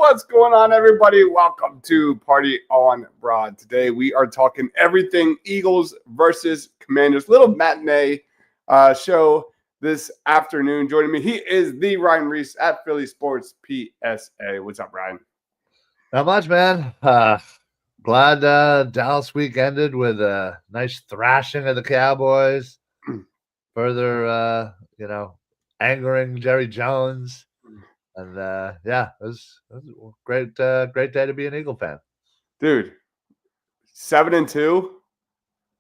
What's going on, everybody? Welcome to Party on Broad. Today we are talking everything Eagles versus Commanders. Little matinee show this afternoon. Joining me, he is the Ryan Reese at Philly Sports PSA. What's up, Ryan? Not much, man. Glad Dallas week ended with a nice thrashing of the Cowboys. Further, angering Jerry Jones. And it was a great day to be an Eagle fan. Dude, 7-2,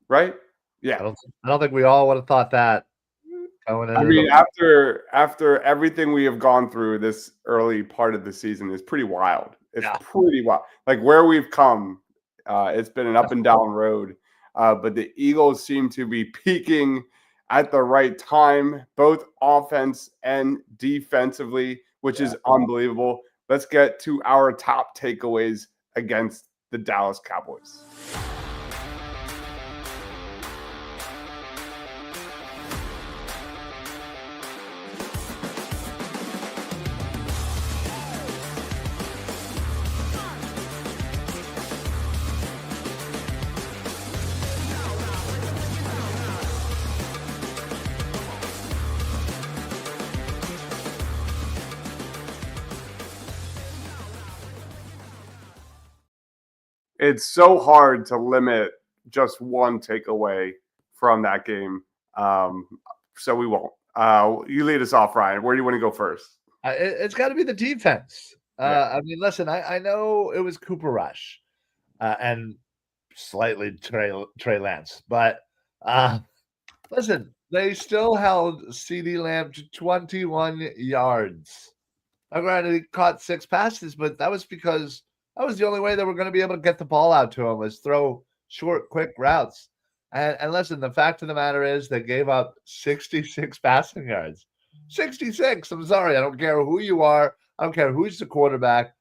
right? Yeah. I don't think we all would have thought that going into I mean, after everything we have gone through this early part of the season is pretty wild. It's pretty wild. Like where we've come, it's been an up and down road. But the Eagles seem to be peaking at the right time, both offense and defensively, which is unbelievable. Let's get to our top takeaways against the Dallas Cowboys. It's so hard to limit just one takeaway from that game. So we won't. You lead us off, Ryan. Where do you want to go first? It's got to be the defense. I mean, listen, I know it was Cooper Rush and slightly Trey Lance, but listen, they still held CeeDee Lamb to 21 yards. Now, granted, he caught 6 passes, but that was because that was the only way they were going to be able to get the ball out to him was throw short, quick routes. And listen, the fact of the matter is they gave up 66 passing yards. 66. I'm sorry. I don't care who you are. I don't care who's the quarterback.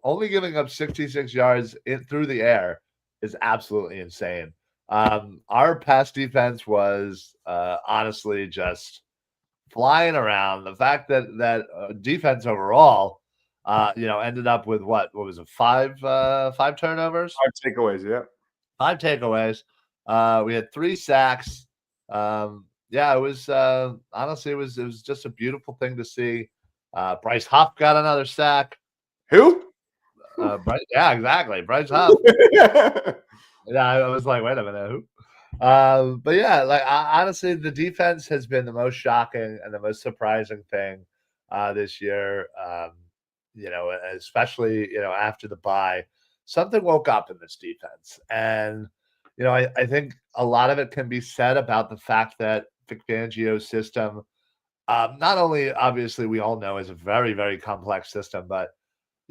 Only giving up 66 yards through the air is absolutely insane. Our pass defense was honestly just flying around. The fact that defense overall, ended up with what was it? 5 turnovers, 5 takeaways. Yeah, 5 takeaways. We had 3 sacks. It was honestly it was just a beautiful thing to see. Bryce Huff got another sack. Who? Exactly. Bryce Huff. I was like, wait a minute, who? But yeah, honestly, the defense has been the most shocking and the most surprising thing this year. Especially after the bye, something woke up in this defense, and I think a lot of it can be said about the fact that Vic Fangio's system, not only obviously we all know is a very, very complex system, but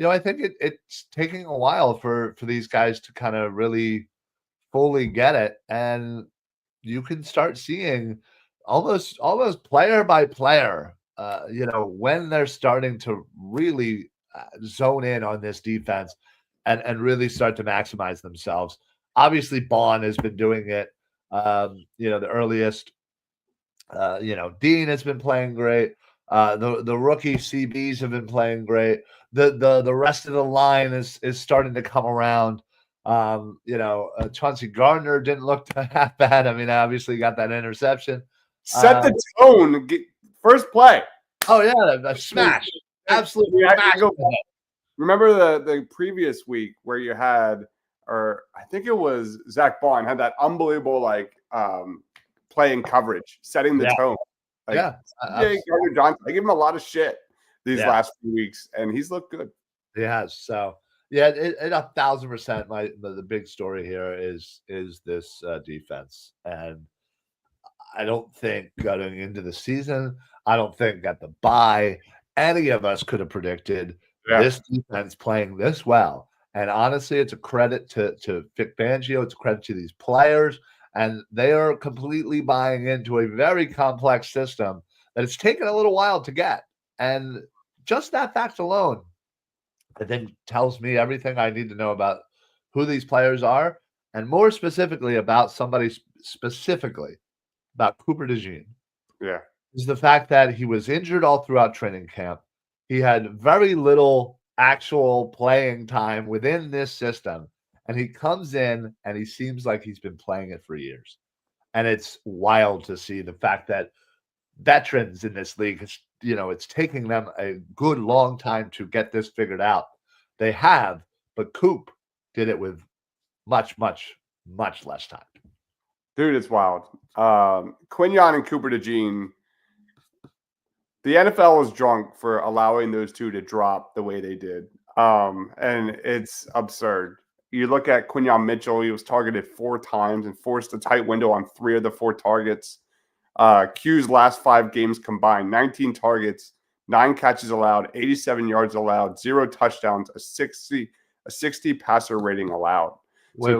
I think it's taking a while for these guys to kind of really fully get it, and you can start seeing almost player by player, when they're starting to really zone in on this defense and really start to maximize themselves. Obviously, Bond has been doing it. The earliest. Dean has been playing great. The rookie CBs have been playing great. The rest of the line is starting to come around. Chauncey Gardner didn't look half bad. I mean, obviously got that interception. Set the tone. First play. Oh yeah, a smash. Absolutely. Remember the previous week where you had, or I think it was Zach Bond had that unbelievable playing coverage, setting the tone. Gardner Johnson. I give him a lot of shit these last few weeks, and he's looked good. He has. So yeah, it 1,000%. The big story here is this defense, and I don't think going into the season, I don't think at the bye any of us could have predicted this defense playing this well. And honestly, it's a credit to Vic Fangio. It's a credit to these players. And they are completely buying into a very complex system that it's taken a little while to get. And just that fact alone, I think tells me everything I need to know about who these players are, and more specifically about somebody specifically about Cooper DeJean. Yeah. Is the fact that he was injured all throughout training camp. He had very little actual playing time within this system. And he comes in and he seems like he's been playing it for years. And it's wild to see the fact that veterans in this league, it's taking them a good long time to get this figured out. They have, but Coop did it with much, much, much less time. Dude, it's wild. Quinyon and Cooper DeJean, the NFL was drunk for allowing those two to drop the way they did. And it's absurd. You look at Quinyon Mitchell, he was targeted 4 times and forced a tight window on 3 of the 4 targets. Q's last 5 games combined, 19 targets, 9 catches allowed, 87 yards allowed, 0 touchdowns, a 60 passer rating allowed. Wait,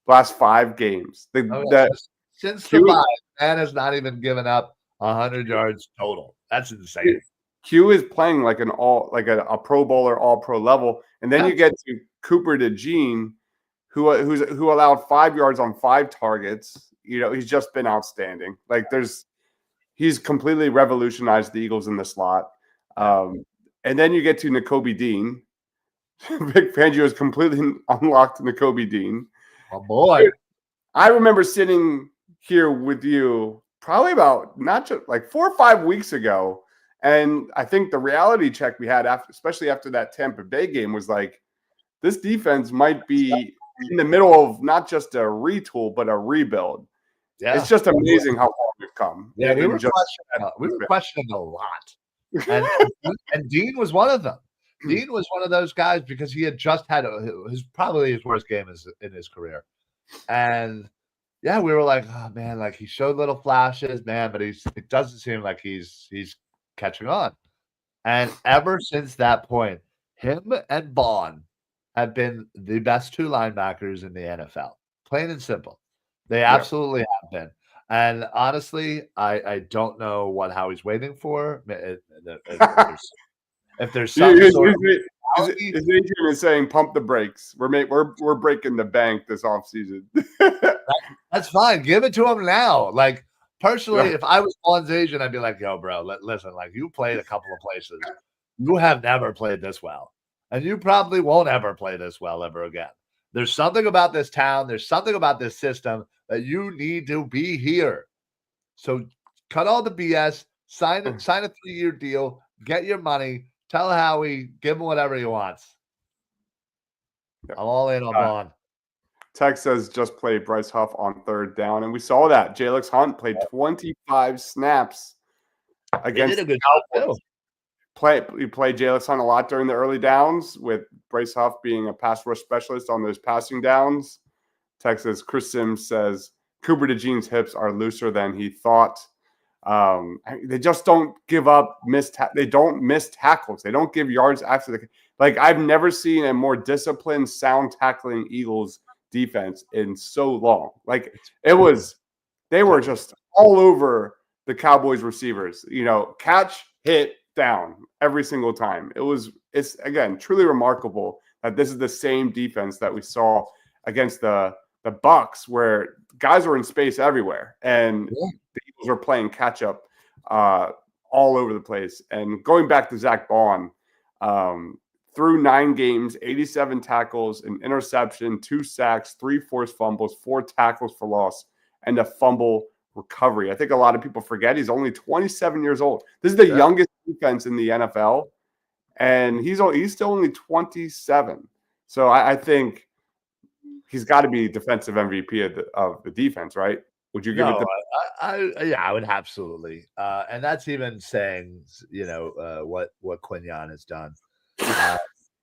last 5 games. Since the bye, man has not even given up 100 yards total. That's insane. Q is playing like a Pro Bowler, all pro level, and then you get to Cooper DeJean, who allowed 5 yards on 5 targets. He's just been outstanding. He's completely revolutionized the Eagles in the slot. And then you get to Nakobe Dean. Vic Fangio has completely unlocked Nakobe Dean. Oh boy! I remember sitting here with you probably about not just 4 or 5 weeks ago. And I think the reality check we had especially after that Tampa Bay game was this defense might be in the middle of not just a retool, but a rebuild. Yeah. It's just amazing how far we've come. Yeah, we were questioning a lot. And Dean was one of them. Dean was one of those guys because he had just had probably his worst game in his career. And yeah, we were like, oh man, he showed little flashes, man, but it doesn't seem like he's catching on. And ever since that point, him and Bond have been the best 2 linebackers in the NFL. Plain and simple. They absolutely have been. And honestly, I don't know what Howie's waiting for. If there's some sort of Adrian is saying pump the brakes. We're breaking the bank this offseason. That's fine. Give it to him now. Personally, if I was Bond's agent, I'd be like, yo, bro, listen, you played a couple of places. You have never played this well. And you probably won't ever play this well ever again. There's something about this town. There's something about this system that you need to be here. So cut all the BS, sign a 3-year deal, get your money, tell Howie, give him whatever he wants. I'm all in on Bond. Tex says just played Bryce Huff on 3rd down, and we saw that. Jalix Hunt played 25 snaps against. He did a good job too. He played Jalix Hunt a lot during the early downs, with Bryce Huff being a pass rush specialist on those passing downs. Texas Chris Sims says Cooper DeJean's hips are looser than he thought. They just don't give up they don't miss tackles. They don't give yards after the I've never seen a more disciplined, sound tackling Eagles defense in so long. They were just all over the Cowboys receivers. Catch, hit, down every single time. It's again truly remarkable that this is the same defense that we saw against the Bucs, where guys were in space everywhere, and the Eagles were playing catch up all over the place. And going back to Zach Bond, through 9 games, 87 tackles, an interception, 2 sacks, 3 forced fumbles, 4 tackles for loss, and a fumble recovery. I think a lot of people forget he's only 27 years old. This is the youngest defense in the NFL, and he's still only 27. So I think he's got to be defensive MVP of the defense, right? Would you give it? I would absolutely. And that's even saying, what Quinyon has done.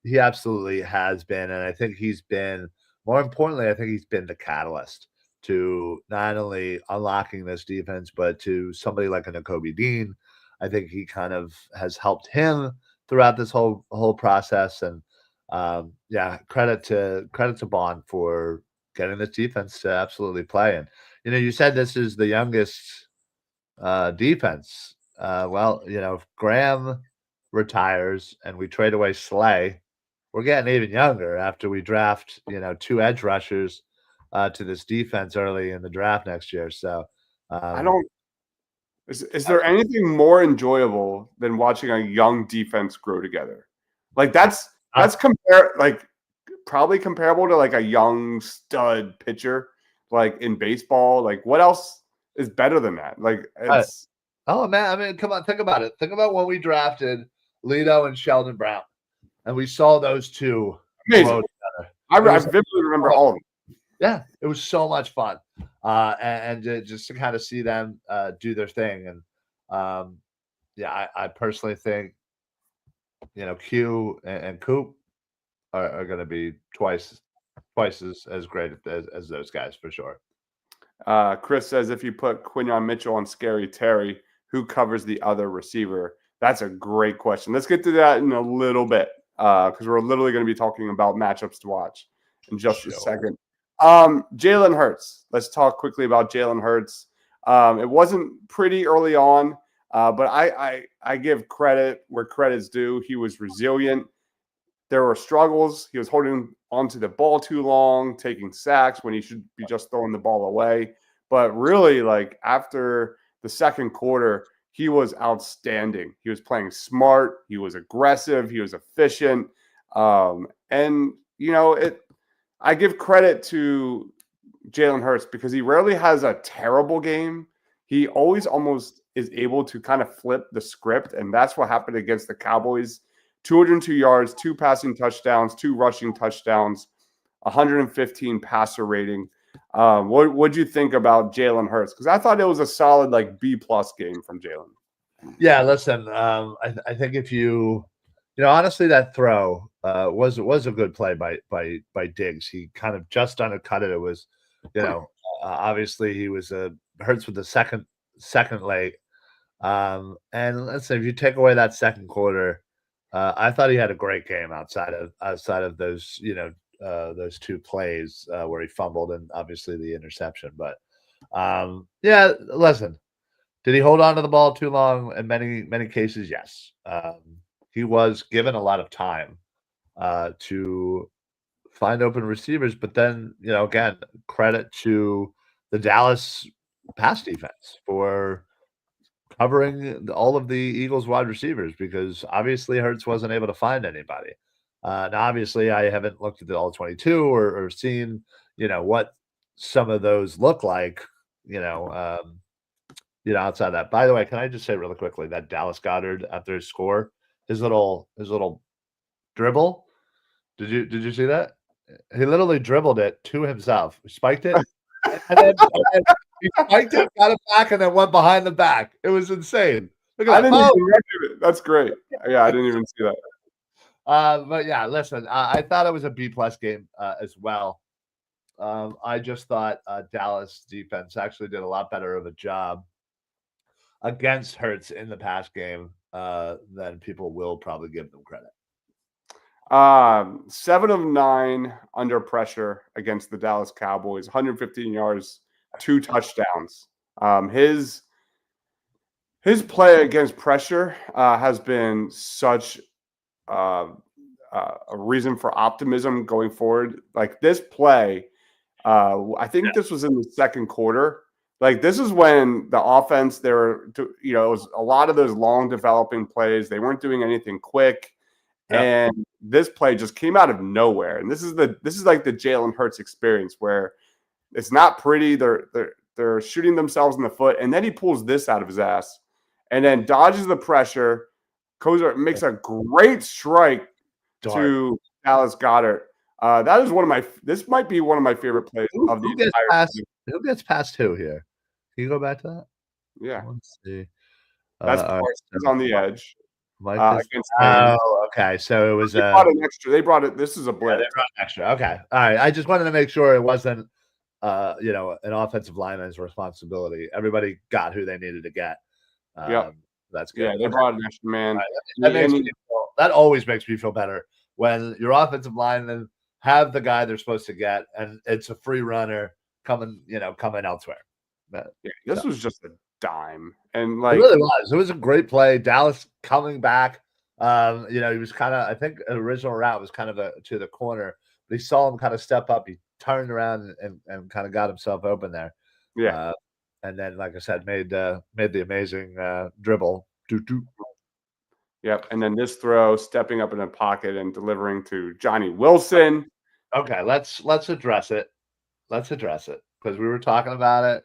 He absolutely has been, and I think he's been. More importantly, I think he's been the catalyst to not only unlocking this defense, but to somebody like a Nakobe Dean. I think he kind of has helped him throughout this whole process, and credit to Bond for getting this defense to absolutely play. And you said this is the youngest defense. If Graham retires and we trade away Slay, we're getting even younger after we draft 2 edge rushers to this defense early in the draft next year. So Is there anything more enjoyable than watching a young defense grow together? Like that's probably comparable to like a young stud pitcher, like in baseball. Like what else is better than that? Like it's oh man, I mean, come on, think about it. Think about when we drafted Lito and Sheldon Brown, and we saw those two amazing. I vividly remember all of them. Yeah, it was so much fun, and just to kind of see them do their thing, and yeah, I personally think Q and Coop are going to be twice as great as those guys for sure. Chris says if you put Quinyon Mitchell on Scary Terry, who covers the other receiver? That's a great question. Let's get to that in a little bit because we're literally going to be talking about matchups to watch in just a second. Jalen Hurts. Let's talk quickly about Jalen Hurts. It wasn't pretty early on, but I give credit where credit's due. He was resilient. There were struggles. He was holding onto the ball too long, taking sacks when he should be just throwing the ball away. But really, like after the second quarter, he was outstanding. He was playing smart. He was aggressive. He was efficient. And I give credit to Jalen Hurts because he rarely has a terrible game. He always almost is able to kind of flip the script, and that's what happened against the Cowboys. 202 yards, 2 passing touchdowns, 2 rushing touchdowns, 115 passer rating. What'd you think about Jalen Hurts? Because I thought it was a solid like B+ game from Jalen. Yeah, listen, I think if honestly, that throw was a good play by Diggs. He kind of just undercut it. It was, obviously he was Hurts with the second late. And let's say if you take away that second quarter, I thought he had a great game outside of those those 2 plays where he fumbled and obviously the interception. But yeah, listen, did he hold on to the ball too long? In many cases, yes. He was given a lot of time to find open receivers, but then again, credit to the Dallas pass defense for covering all of the Eagles wide receivers because obviously Hurts wasn't able to find anybody. Now, obviously, I haven't looked at the all 22 or seen what some of those look like. Outside that. By the way, can I just say really quickly that Dallas Goedert after his score, his little dribble. Did you see that? He literally dribbled it to himself, spiked it, and then he spiked it, got it back, and then went behind the back. It was insane. Look at that. That's great. Yeah, I didn't even see that. But yeah, listen, I thought it was a B+ game as well. I just thought Dallas defense actually did a lot better of a job against Hurts in the pass game than people will probably give them credit. 7 of 9 under pressure against the Dallas Cowboys, 115 yards, 2 touchdowns. His play against pressure has been such a reason for optimism going forward. Like this play, I think this was in the second quarter. Like this is when the offense, it was a lot of those long developing plays. They weren't doing anything quick. Yep. And this play just came out of nowhere. And this is like the Jalen Hurts experience where it's not pretty. They're shooting themselves in the foot, and then he pulls this out of his ass, and then dodges the pressure. Kozer makes a great strike to Dallas Goedert. That is this might be one of my favorite plays of the entire season. Who gets past who here? Can you go back to that? Yeah. Let's see. That's Parsons on the edge. Okay. So it was they brought an extra. They brought it. This is a blitz. Yeah, they brought an extra. Okay. All right. I just wanted to make sure it wasn't an offensive lineman's responsibility. Everybody got who they needed to get. That's good. Yeah, they brought an extra man. That always makes me feel better when your offensive linemen have the guy they're supposed to get, and it's a free runner coming elsewhere. This was just a dime, and it really was. It was a great play. Dallas coming back. He was kind of. I think the original route was kind of to the corner, but he saw him kind of step up. He turned around and kind of got himself open there. Yeah. and then, like I said, made the amazing dribble. Yep. And then this throw, stepping up in the pocket and delivering to Johnny Wilson. Okay, let's address it. Let's address it because we were talking about it.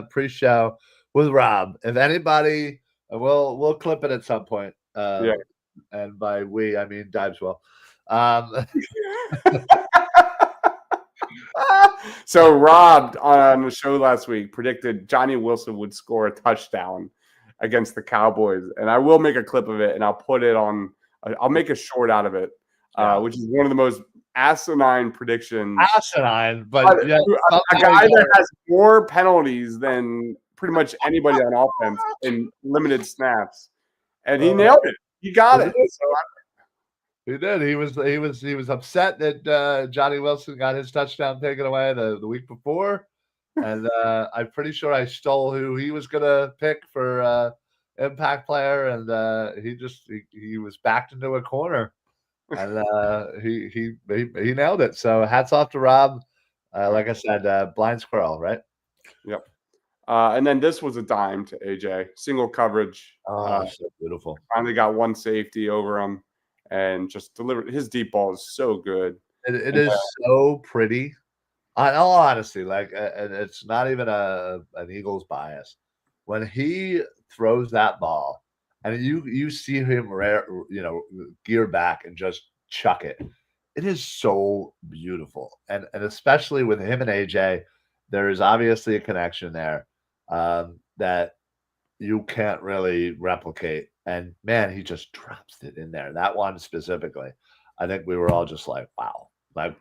Pre-show with Rob. If anybody, we'll clip it at some point. And by we, I mean Dives will. So Rob on the show last week predicted Johnny Wilson would score a touchdown against the Cowboys, and I will make a clip of it and I'll put it on. I'll make a short out of it, which is one of the most asinine predictions. Asinine, but a guy that has more penalties than pretty much anybody on offense in limited snaps, and he nailed it. He got it. He did. He was upset that Johnny Wilson got his touchdown taken away the week before, and I'm pretty sure I stole who he was gonna pick for impact player, and he was backed into a corner, and he nailed it. So hats off to Rob. Like I said, blind squirrel, right? Yep. And then this was a dime to AJ, single coverage. Oh, so beautiful. Finally got one safety over him. And just delivered. His deep ball is so good. It is so pretty. In all honesty, like, and it's not even an Eagles bias. When he throws that ball, and you see him, gear back and just chuck it. It is so beautiful, and especially with him and AJ, there is obviously a connection there that you can't really replicate. And man, he just drops it in there. That one specifically, I think we were all just like, wow, like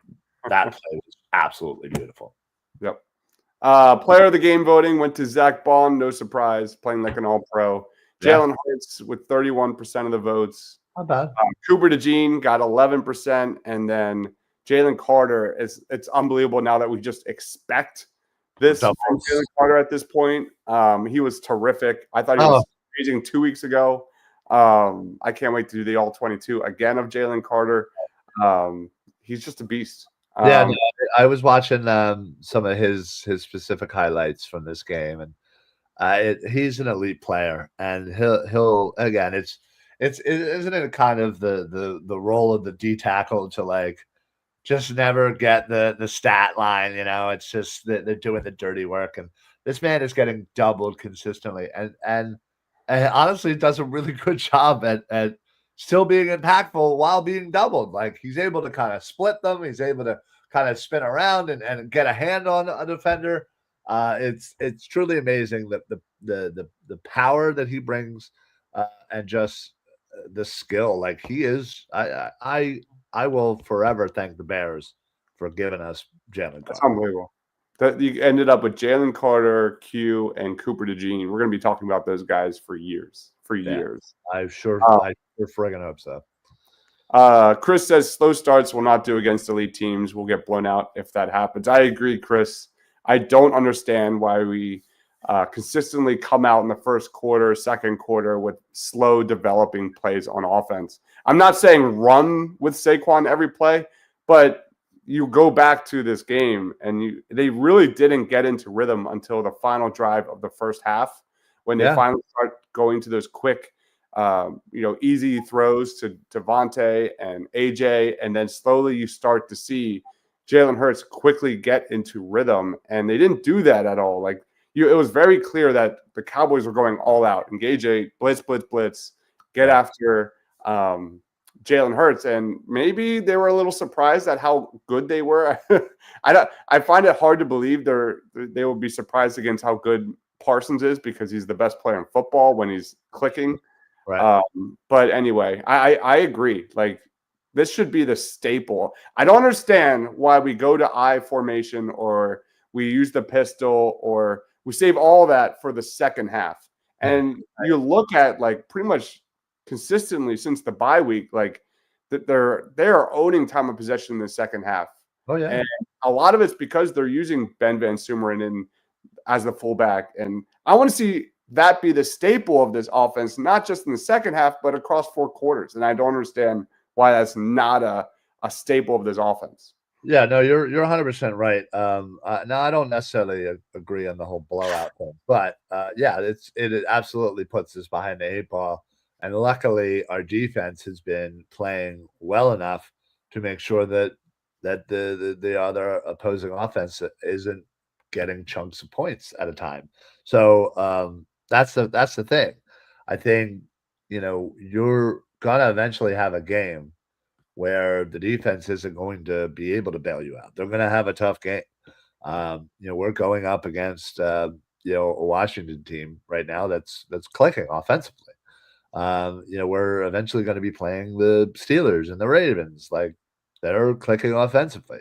that play was absolutely beautiful. Yep. Player of the game voting went to Zach Bond. No surprise, playing like an all-pro. Jalen Hurts with 31% of the votes. Not bad. Cooper DeJean got 11%, and then Jalen Carter it's unbelievable now that we just expect this from Jalen Carter at this point. He was terrific. I thought he was amazing 2 weeks ago. I can't wait to do the all 22 again of Jalen Carter. He's just a beast. I was watching some of his specific highlights from this game, and he's an elite player, and he'll again. Isn't it kind of the role of the D tackle to like just never get the stat line? It's just that they're doing the dirty work, and this man is getting doubled consistently, and honestly does a really good job at still being impactful while being doubled. Like, he's able to kind of split them. He's able to kind of spin around and get a hand on a defender. It's truly amazing that the power that he brings and just the skill. Like, he is. I will forever thank the Bears for giving us Jalen Carter. That's unbelievable. That you ended up with Jalen Carter, Q, and Cooper DeJean. We're going to be talking about those guys for years. I sure friggin' hope so. Chris says slow starts will not do against elite teams. We'll get blown out if that happens. I agree, Chris. I don't understand why we consistently come out in the first quarter, second quarter with slow developing plays on offense. I'm not saying run with Saquon every play, but you go back to this game and they really didn't get into rhythm until the final drive of the first half, when they finally start going to those quick, easy throws to Devontae and AJ. And then slowly you start to see Jalen Hurts quickly get into rhythm. And they didn't do that at all. Like, it was very clear that the Cowboys were going all out, engage a blitz, get after Jalen Hurts, and maybe they were a little surprised at how good they were. I find it hard to believe they will be surprised against how good Parsons is, because he's the best player in football when he's clicking. Right. But anyway, I agree. Like, this should be the staple. I don't understand why we go to I formation, or we use the pistol, or we save all that for the second half. And you look at, like, pretty much consistently since the bye week, like, that they are owning time of possession in the second half. Oh yeah, and a lot of it's because they're using Ben Van Sumeren as the fullback, and I want to see that be the staple of this offense, not just in the second half, but across 4 quarters. And I don't understand why that's not a staple of this offense. Yeah, no, you're 100% right. Now I don't necessarily agree on the whole blowout thing, but yeah, it absolutely puts us behind the eight ball. And luckily, our defense has been playing well enough to make sure that the other opposing offense isn't getting chunks of points at a time. So that's the thing. I think you're gonna eventually have a game where the defense isn't going to be able to bail you out. They're going to have a tough game. We're going up against a Washington team right now that's clicking offensively. We're eventually going to be playing the Steelers and the Ravens, like they're clicking offensively.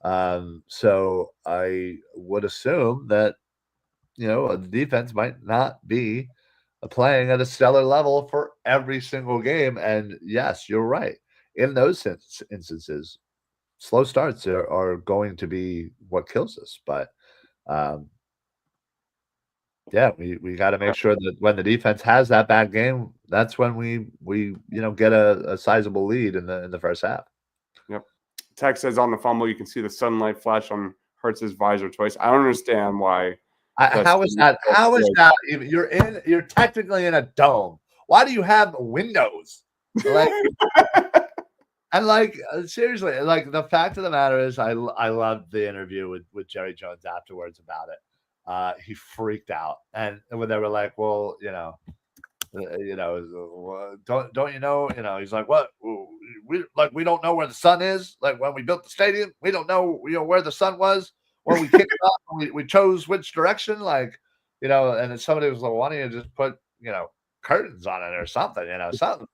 So I would assume that the defense might not be playing at a stellar level for every single game. And yes, you're right. In those instances, slow starts are going to be what kills us. But yeah, we got to make sure that when the defense has that bad game, that's when we get a sizable lead in the first half. Yep. Tech says on the fumble you can see the sunlight flash on Hurts's visor twice. I don't understand why. How is that? How is that? You're technically in a dome. Why do you have windows? Like. And seriously, like the fact of the matter is, I loved the interview with Jerry Jones afterwards about it. He freaked out, and when they were like, "Well, don't you know?" He's like, "What? We don't know where the sun is. Like when we built the stadium, we don't know where the sun was when we kicked off. We chose which direction, and then somebody was like, why don't you just put curtains on it or something, something."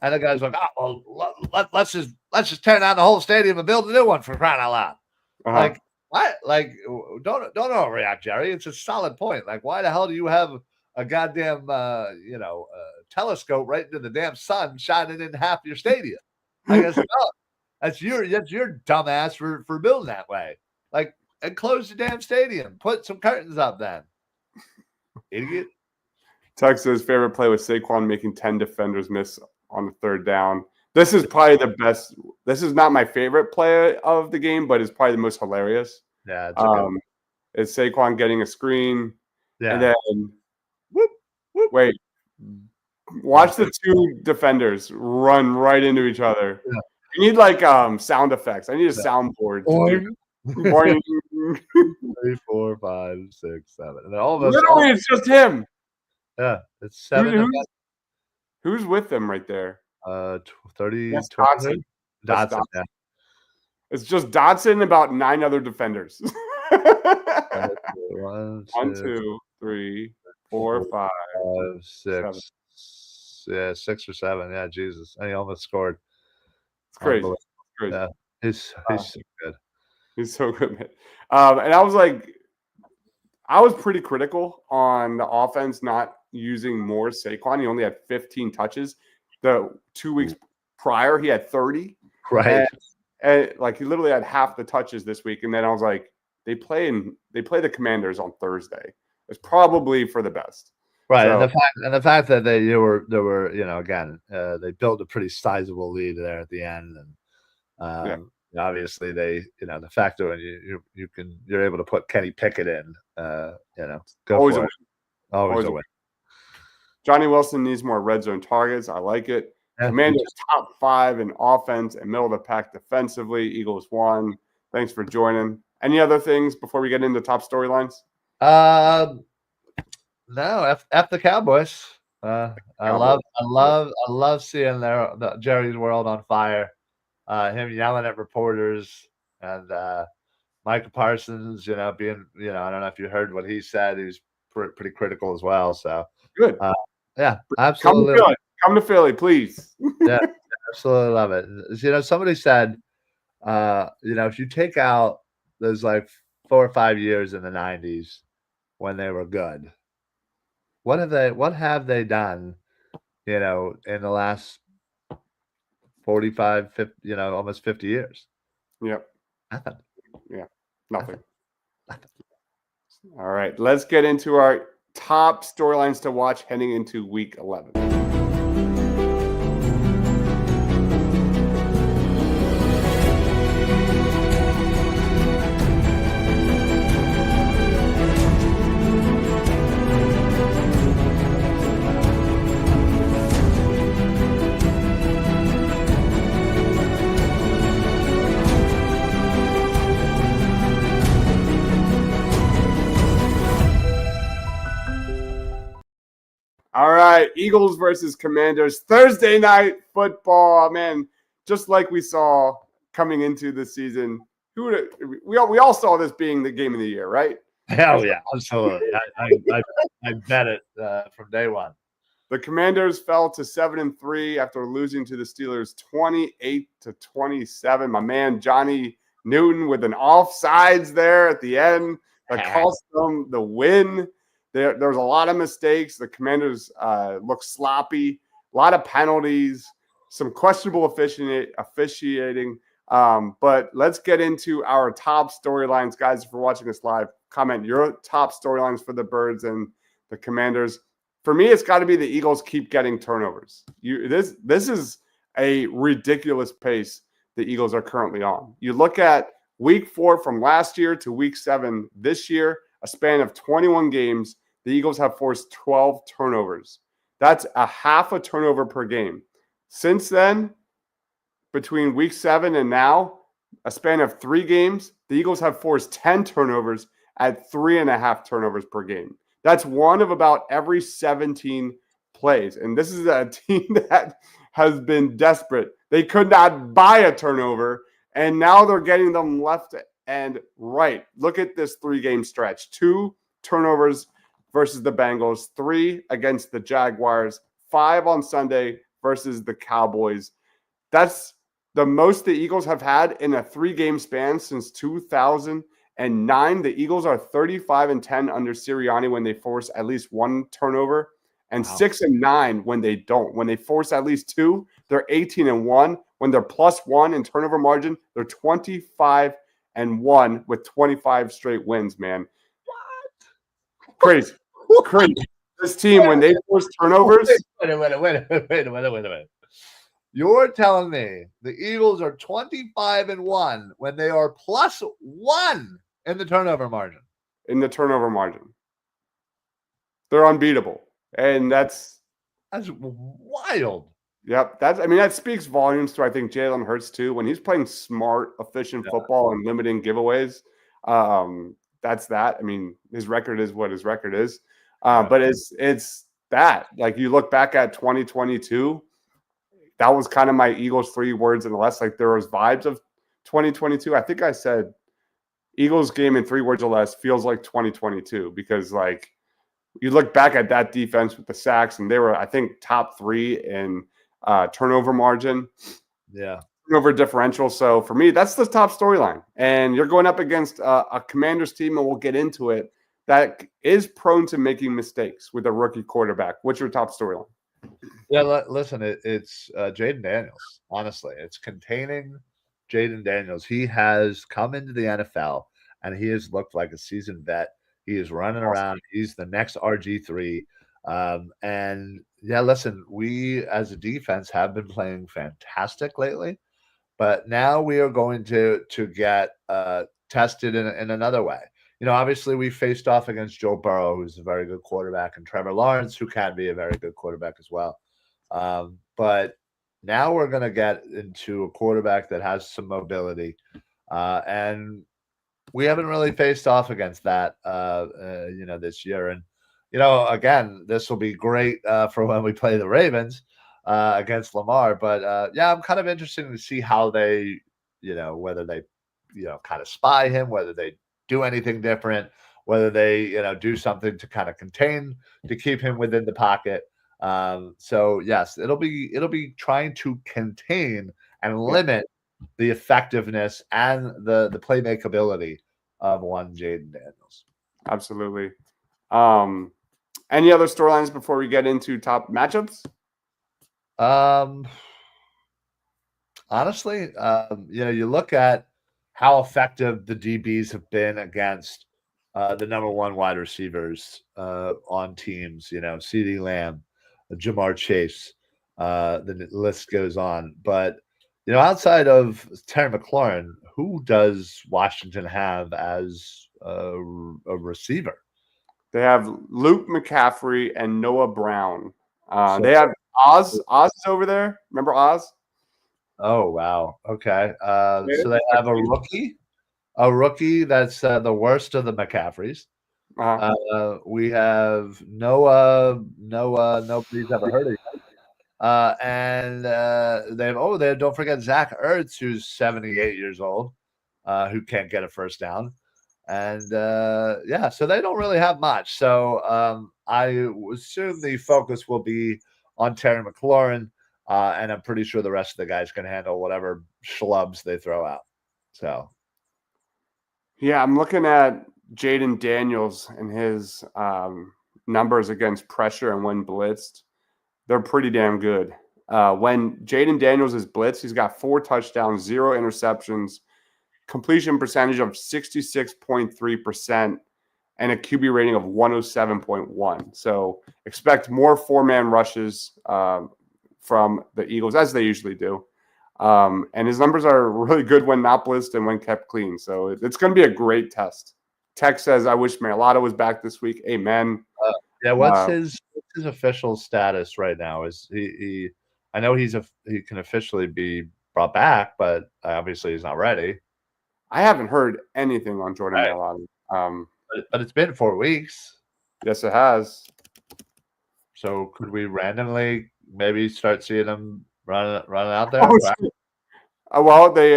And the guy's like, "Oh, well, let's just tear down the whole stadium and build a new one for crying out loud." Like what? Like don't overreact, Jerry. It's a solid point. Like why the hell do you have a goddamn telescope right into the damn sun shining in half your stadium? I guess that's your dumbass for building that way. Like and close the damn stadium. Put some curtains up then. Idiot. Texas' favorite play was Saquon making 10 defenders miss on the third down. This is probably the best. This is not my favorite play of the game, but it's probably the most hilarious. Yeah. It's Saquon getting a screen. Yeah. And then wait. Watch the two defenders run right into each other. Yeah. You need sound effects. I need a soundboard. Morning. 3, 4, 5, 6, 7. And literally, it's just him. Yeah, it's 7. Who's with them right there? 30. That's Dotson. Dotson. Yeah. It's just Dotson and about 9 other defenders. 1, 2, 3, 4, 5, 6. 7. Yeah, 6 or 7. Yeah, Jesus. And he almost scored. It's crazy. Yeah, he's so good. He's so good, man. And I was pretty critical on the offense not using more Saquon. He only had 15 touches. The 2 weeks prior, he had 30. Right. And he literally had half the touches this week. And then I was like, they play the Commanders on Thursday. It's probably for the best. Right. So, and the fact that they were again, they built a pretty sizable lead there at the end. And obviously they, the fact that when you're able to put Kenny Pickett in, go always for a it. win. Always a win. Johnny Wilson needs more red zone targets. I like it. Commanders top 5 in offense and middle of the pack defensively. Eagles won. Thanks for joining. Any other things before we get into top storylines? No, F the Cowboys. I love seeing Jerry's world on fire. Him yelling at reporters and Micah Parsons, being, I don't know if you heard what he said. He was pretty critical as well. So good. Yeah, absolutely. Come to Philly, please. Yeah, absolutely love it. Somebody said, if you take out those 4 or 5 years in the 90s when they were good, what have they done, in the last 45, 50, almost 50 years? Yep. Nothing. Yeah, nothing. All right, let's get into our top storylines to watch heading into week 11. right, Eagles versus Commanders, Thursday night football. Man, just like we saw coming into the season, we all saw this being the game of the year, right? Hell yeah, absolutely. I bet it from day one. The Commanders fell to 7-3 after losing to the Steelers 28-27. My man Johnny Newton with an offsides there at the end that cost them the win. There's a lot of mistakes. The Commanders look sloppy, a lot of penalties, some questionable officiating. But let's get into our top storylines, guys. If you're watching this live, comment your top storylines for the Birds and the Commanders. For me, it's got to be the Eagles keep getting turnovers. This is a ridiculous pace the Eagles are currently on. You look at week 4 from last year to week 7 this year, a span of 21 games, the Eagles have forced 12 turnovers. That's a half a turnover per game. Since then, between week 7 and now, a span of 3 games, the Eagles have forced 10 turnovers at 3.5 turnovers per game. That's one of about every 17 plays. And this is a team that has been desperate. They could not buy a turnover, and now they're getting them left and right. Look at this 3-game stretch. 2 turnovers versus the Bengals, 3 against the Jaguars, 5 on Sunday versus the Cowboys. That's the most the Eagles have had in a 3-game span since 2009. The Eagles are 35-10 under Sirianni when they force at least 1 turnover, and 6-9 when they don't. When they force at least 2, they're 18-1. When they're +1 in turnover margin, they're 25-1 with 25 straight wins, man. What? Crazy. This team, when they force turnovers. Wait a minute. You're telling me the Eagles are 25-1 when they are +1 in the turnover margin. In the turnover margin. They're unbeatable. And that's wild. Yep. That speaks volumes to, I think, Jalen Hurts too. When he's playing smart, efficient football and limiting giveaways, that's that. I mean, his record is what his record is. But it's that. Like, you look back at 2022, that was kind of my Eagles 3 words and less. Like, there was vibes of 2022. I think I said Eagles game in 3 words or less feels like 2022, because, like, you look back at that defense with the sacks, and they were, I think, top 3 in turnover margin. Yeah. Turnover differential. So for me, that's the top storyline. And you're going up against a Commanders team, and we'll get into it, that is prone to making mistakes with a rookie quarterback. What's your top storyline? Yeah, listen, it's Jayden Daniels. Honestly, it's containing Jayden Daniels. He has come into the NFL, and he has looked like a seasoned vet. He is running around. He's the next RG3. And yeah, listen, we as a defense have been playing fantastic lately, but now we are going to get tested in another way. You know, obviously we faced off against Joe Burrow, who's a very good quarterback, and Trevor Lawrence, who can be a very good quarterback as well. But now we're going to get into a quarterback that has some mobility, and we haven't really faced off against that, this year. And, again, this will be great for when we play the Ravens against Lamar. But, yeah, I'm kind of interested to see how they, whether they, kind of spy him, whether they do anything different, whether they, do something to kind of contain, to keep him within the pocket. So, yes, it'll be trying to contain and limit the effectiveness and the playmakability of one Jayden Daniels. Absolutely. Any other storylines before we get into top matchups? Honestly, you look at how effective the DBs have been against the number 1 wide receivers on teams, CeeDee Lamb, Jamar Chase, the list goes on. But outside of Terry McLaurin, who does Washington have as a receiver? They have Luke McCaffrey and Noah Brown. They have Oz. Oz is over there. Remember Oz? Oh, wow. Okay. So they have a rookie that's the worst of the McCaffreys. We have Noah. Nobody's ever heard of him. And they don't forget Zach Ertz, who's 78 years old, who can't get a first down. And so they don't really have much. So I assume the focus will be on Terry McLaurin, and I'm pretty sure the rest of the guys can handle whatever schlubs they throw out. So, yeah, I'm looking at Jaden Daniels and his numbers against pressure and when blitzed. They're pretty damn good. When Jaden Daniels is blitzed, he's got 4 touchdowns, 0 interceptions, completion percentage of 66.3%, and a QB rating of 107.1. So expect more 4-man rushes from the Eagles, as they usually do. And his numbers are really good when not blitzed and when kept clean. So it's going to be a great test. Tech says, I wish Mailata was back this week. Amen. What's his official status right now? Is he I know he can officially be brought back, but obviously he's not ready. I haven't heard anything on Jordan Mailata. But it's been 4 weeks. Yes, it has. So could we randomly maybe start seeing him running out there? Well, they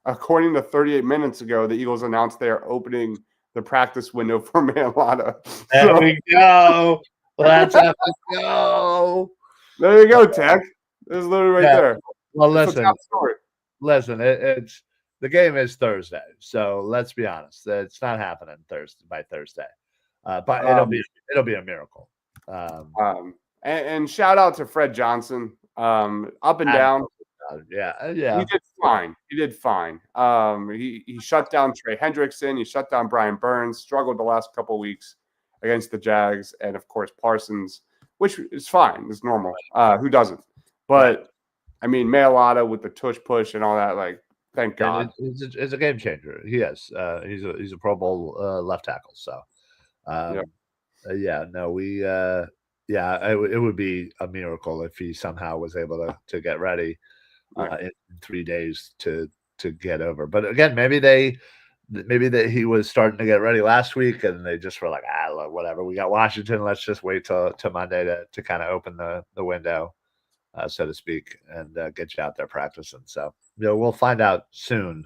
according to 38 minutes ago, the Eagles announced they are opening the practice window for Mailata. There we go. Let's have to go. There you go, Tech. It's literally right there. Well, listen. It's the game is Thursday, so let's be honest. It's not happening by Thursday, but it'll be a miracle. And shout out to Fred Johnson. Up and down. Yeah. He did fine. He shut down Trey Hendrickson. He shut down Brian Burns. Struggled the last couple of weeks against the Jags, and of course Parsons, which is fine. It's normal. Who doesn't? But I mean, Mailata with the tush push and all that. Like, thank God. It's a game changer. He is. He's a Pro Bowl left tackle. So, it would be a miracle if he somehow was able to get ready in 3 days to get over. But again, maybe he was starting to get ready last week, and they just were like, look, whatever. We got Washington. Let's just wait till Monday to kind of open the window, so to speak, and get you out there practicing. So we'll find out soon.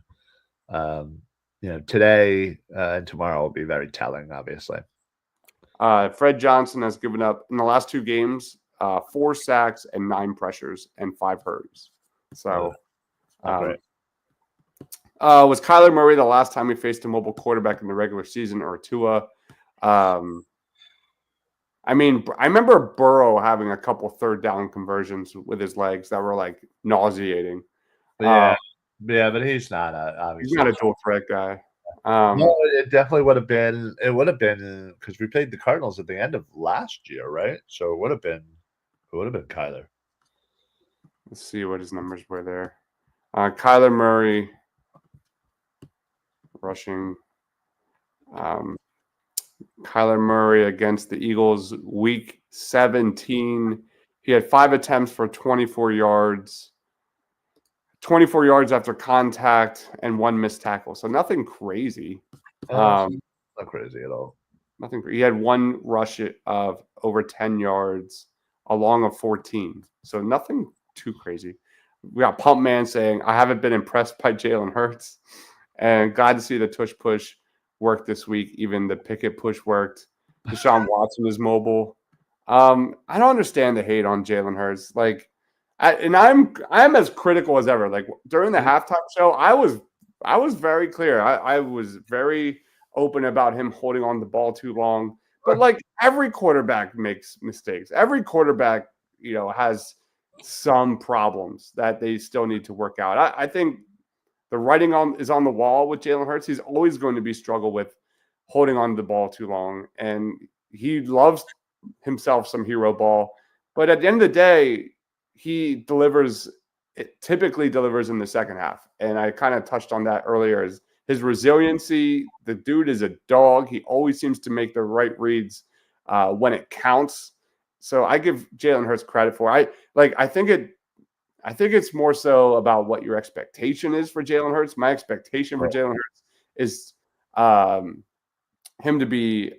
Today and tomorrow will be very telling, obviously. Fred Johnson has given up in the last 2 games 4 sacks and 9 pressures and 5 hurries. So, was Kyler Murray the last time he faced a mobile quarterback in the regular season, or Tua? I mean, I remember Burrow having a couple 3rd down conversions with his legs that were like nauseating. But he's not obviously. He's not a dual threat guy. No, it definitely would have been. It would have been because we played the Cardinals at the end of last year, right? So it would have been Kyler. Let's see what his numbers were there. Kyler Murray rushing. Kyler Murray against the Eagles, week 17. He had 5 attempts for 24 yards. 24 yards after contact and 1 missed tackle. So nothing crazy. Not crazy at all. Nothing. He had 1 rush of over 10 yards, along of 14. So nothing too crazy. We got Pump Man saying, I haven't been impressed by Jalen Hurts. And glad to see the tush push work this week. Even the Pickett push worked. Deshaun Watson is mobile. I don't understand the hate on Jalen Hurts. Like, I'm as critical as ever. Like during the halftime show, I was very clear. I was very open about him holding on the ball too long. But like every quarterback makes mistakes. Every quarterback, has some problems that they still need to work out. I think the writing is on the wall with Jalen Hurts. He's always going to be struggle with holding on to the ball too long, and he loves himself some hero ball. But at the end of the day, he typically delivers in the second half. And I kind of touched on that earlier, is his resiliency. The dude is a dog. He always seems to make the right reads when it counts. So I give Jalen Hurts credit for it. I think it's more so about what your expectation is for Jalen Hurts. My expectation for Jalen Hurts is him to be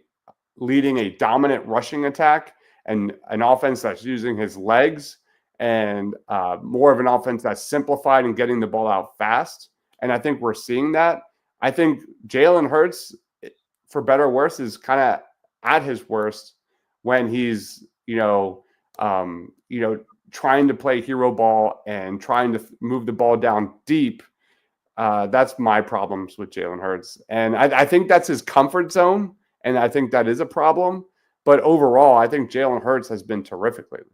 leading a dominant rushing attack and an offense that's using his legs and more of an offense that's simplified and getting the ball out fast. And I think we're seeing that. I think Jalen Hurts, for better or worse, is kind of at his worst when he's, trying to play hero ball and trying to move the ball down deep. That's my problems with Jalen Hurts. And I think that's his comfort zone. And I think that is a problem. But overall, I think Jalen Hurts has been terrific lately.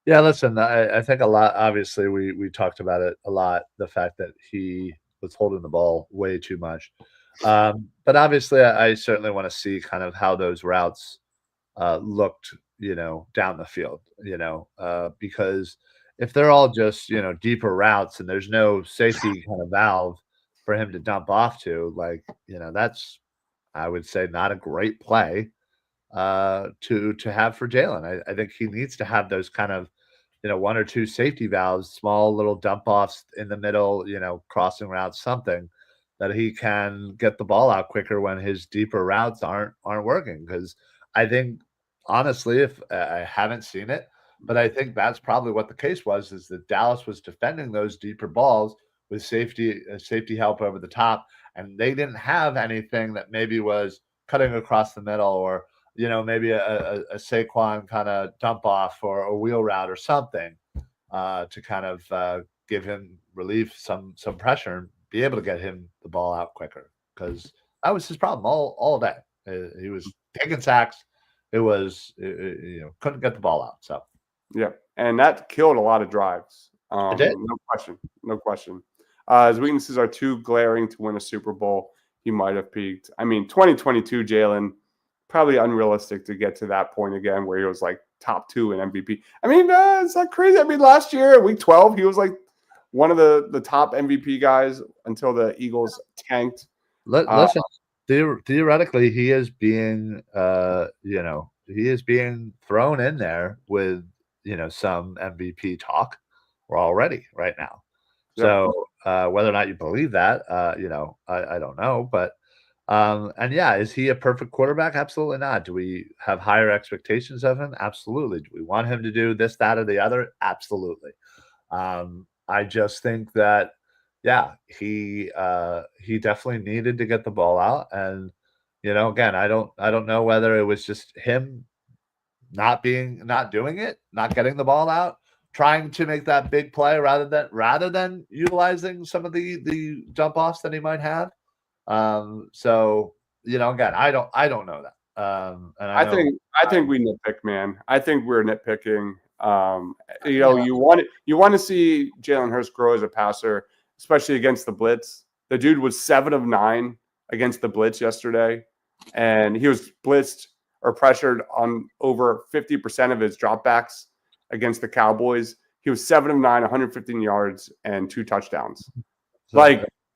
Yeah, listen, I think a lot. Obviously, we talked about it a lot. The fact that he was holding the ball way too much, but obviously, I certainly want to see kind of how those routes looked, down the field, because if they're all just deeper routes and there's no safety kind of valve for him to dump off to, like that's I would say not a great play to have for Jalen. I think he needs to have those kind of one or two safety valves, small little dump offs in the middle, crossing routes, something that he can get the ball out quicker when his deeper routes aren't working. Because I think honestly, if I haven't seen it, but I think that's probably what the case was, is that Dallas was defending those deeper balls with safety help over the top, and they didn't have anything that maybe was cutting across the middle or maybe a Saquon kind of dump off or a wheel route or something to kind of give him relief, some pressure, and be able to get him the ball out quicker, because that was his problem all day. He was taking sacks. It was couldn't get the ball out. So yeah, and that killed a lot of drives. It did. No question. His weaknesses are too glaring to win a Super Bowl. He might have peaked. I mean, 2022 Jalen, probably unrealistic to get to that point again where he was like top 2 in MVP. I mean, it's not crazy. I mean, last year, week 12, he was like one of the top MVP guys until the Eagles tanked. Listen, theoretically, he is being, he is being thrown in there with, some MVP talk already right now. Yeah. So whether or not you believe that, I don't know, but and yeah, is he a perfect quarterback? Absolutely not. Do we have higher expectations of him? Absolutely. Do we want him to do this, that, or the other? Absolutely. I just think that, yeah, he definitely needed to get the ball out. And, again, I don't know whether it was just him not doing it, not getting the ball out, trying to make that big play rather than utilizing some of the dump offs that he might have. So again, I don't know that. And I think we nitpick, man. I think we're nitpicking. You want to see Jalen Hurts grow as a passer, especially against the blitz. The dude was 7 of 9 against the blitz yesterday, and he was blitzed or pressured on over 50% of his dropbacks against the Cowboys. He was 7 of 9, 115 yards and 2 touchdowns.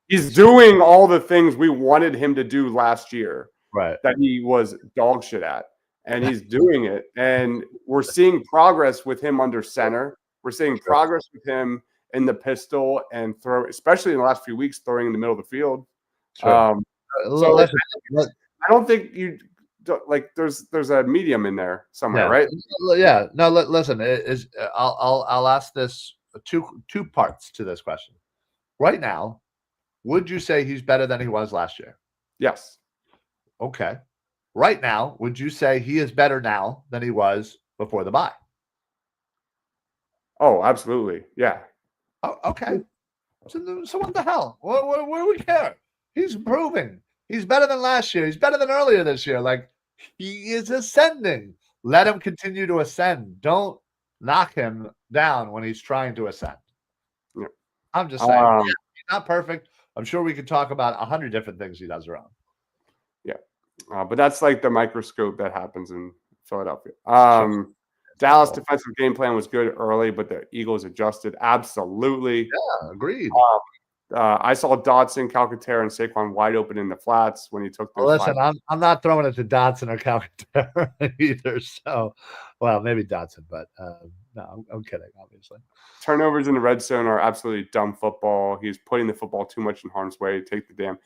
He's doing all the things we wanted him to do last year, right? That he was dog shit at, and he's doing it. And we're seeing progress with him under center. We're seeing progress with him in the pistol and throw, especially in the last few weeks, throwing in the middle of the field. Sure. I don't think you like. There's a medium in there somewhere, right? Yeah. No. Listen. I'll ask this two parts to this question. Right now, would you say he's better than he was last year? Yes. Okay. Right now, would you say he is better now than he was before the bye? Oh, absolutely. Yeah. Oh, okay. So what the hell? What do we care? He's improving. He's better than last year. He's better than earlier this year. Like, he is ascending. Let him continue to ascend. Don't knock him down when he's trying to ascend. Yeah. I'm just saying, he's not perfect. I'm sure we could talk about 100 different things he does wrong. Yeah. But that's like the microscope that happens in Philadelphia. Dallas defensive game plan was good early, but the Eagles adjusted. Absolutely. Yeah, agreed. I saw Dotson, Calcaterra, and Saquon wide open in the flats when he took those. Listen, I'm not throwing it to Dotson or Calcaterra either. So, well, maybe Dotson, but no, I'm kidding, obviously. Turnovers in the red zone are absolutely dumb football. He's putting the football too much in harm's way. Take the damn.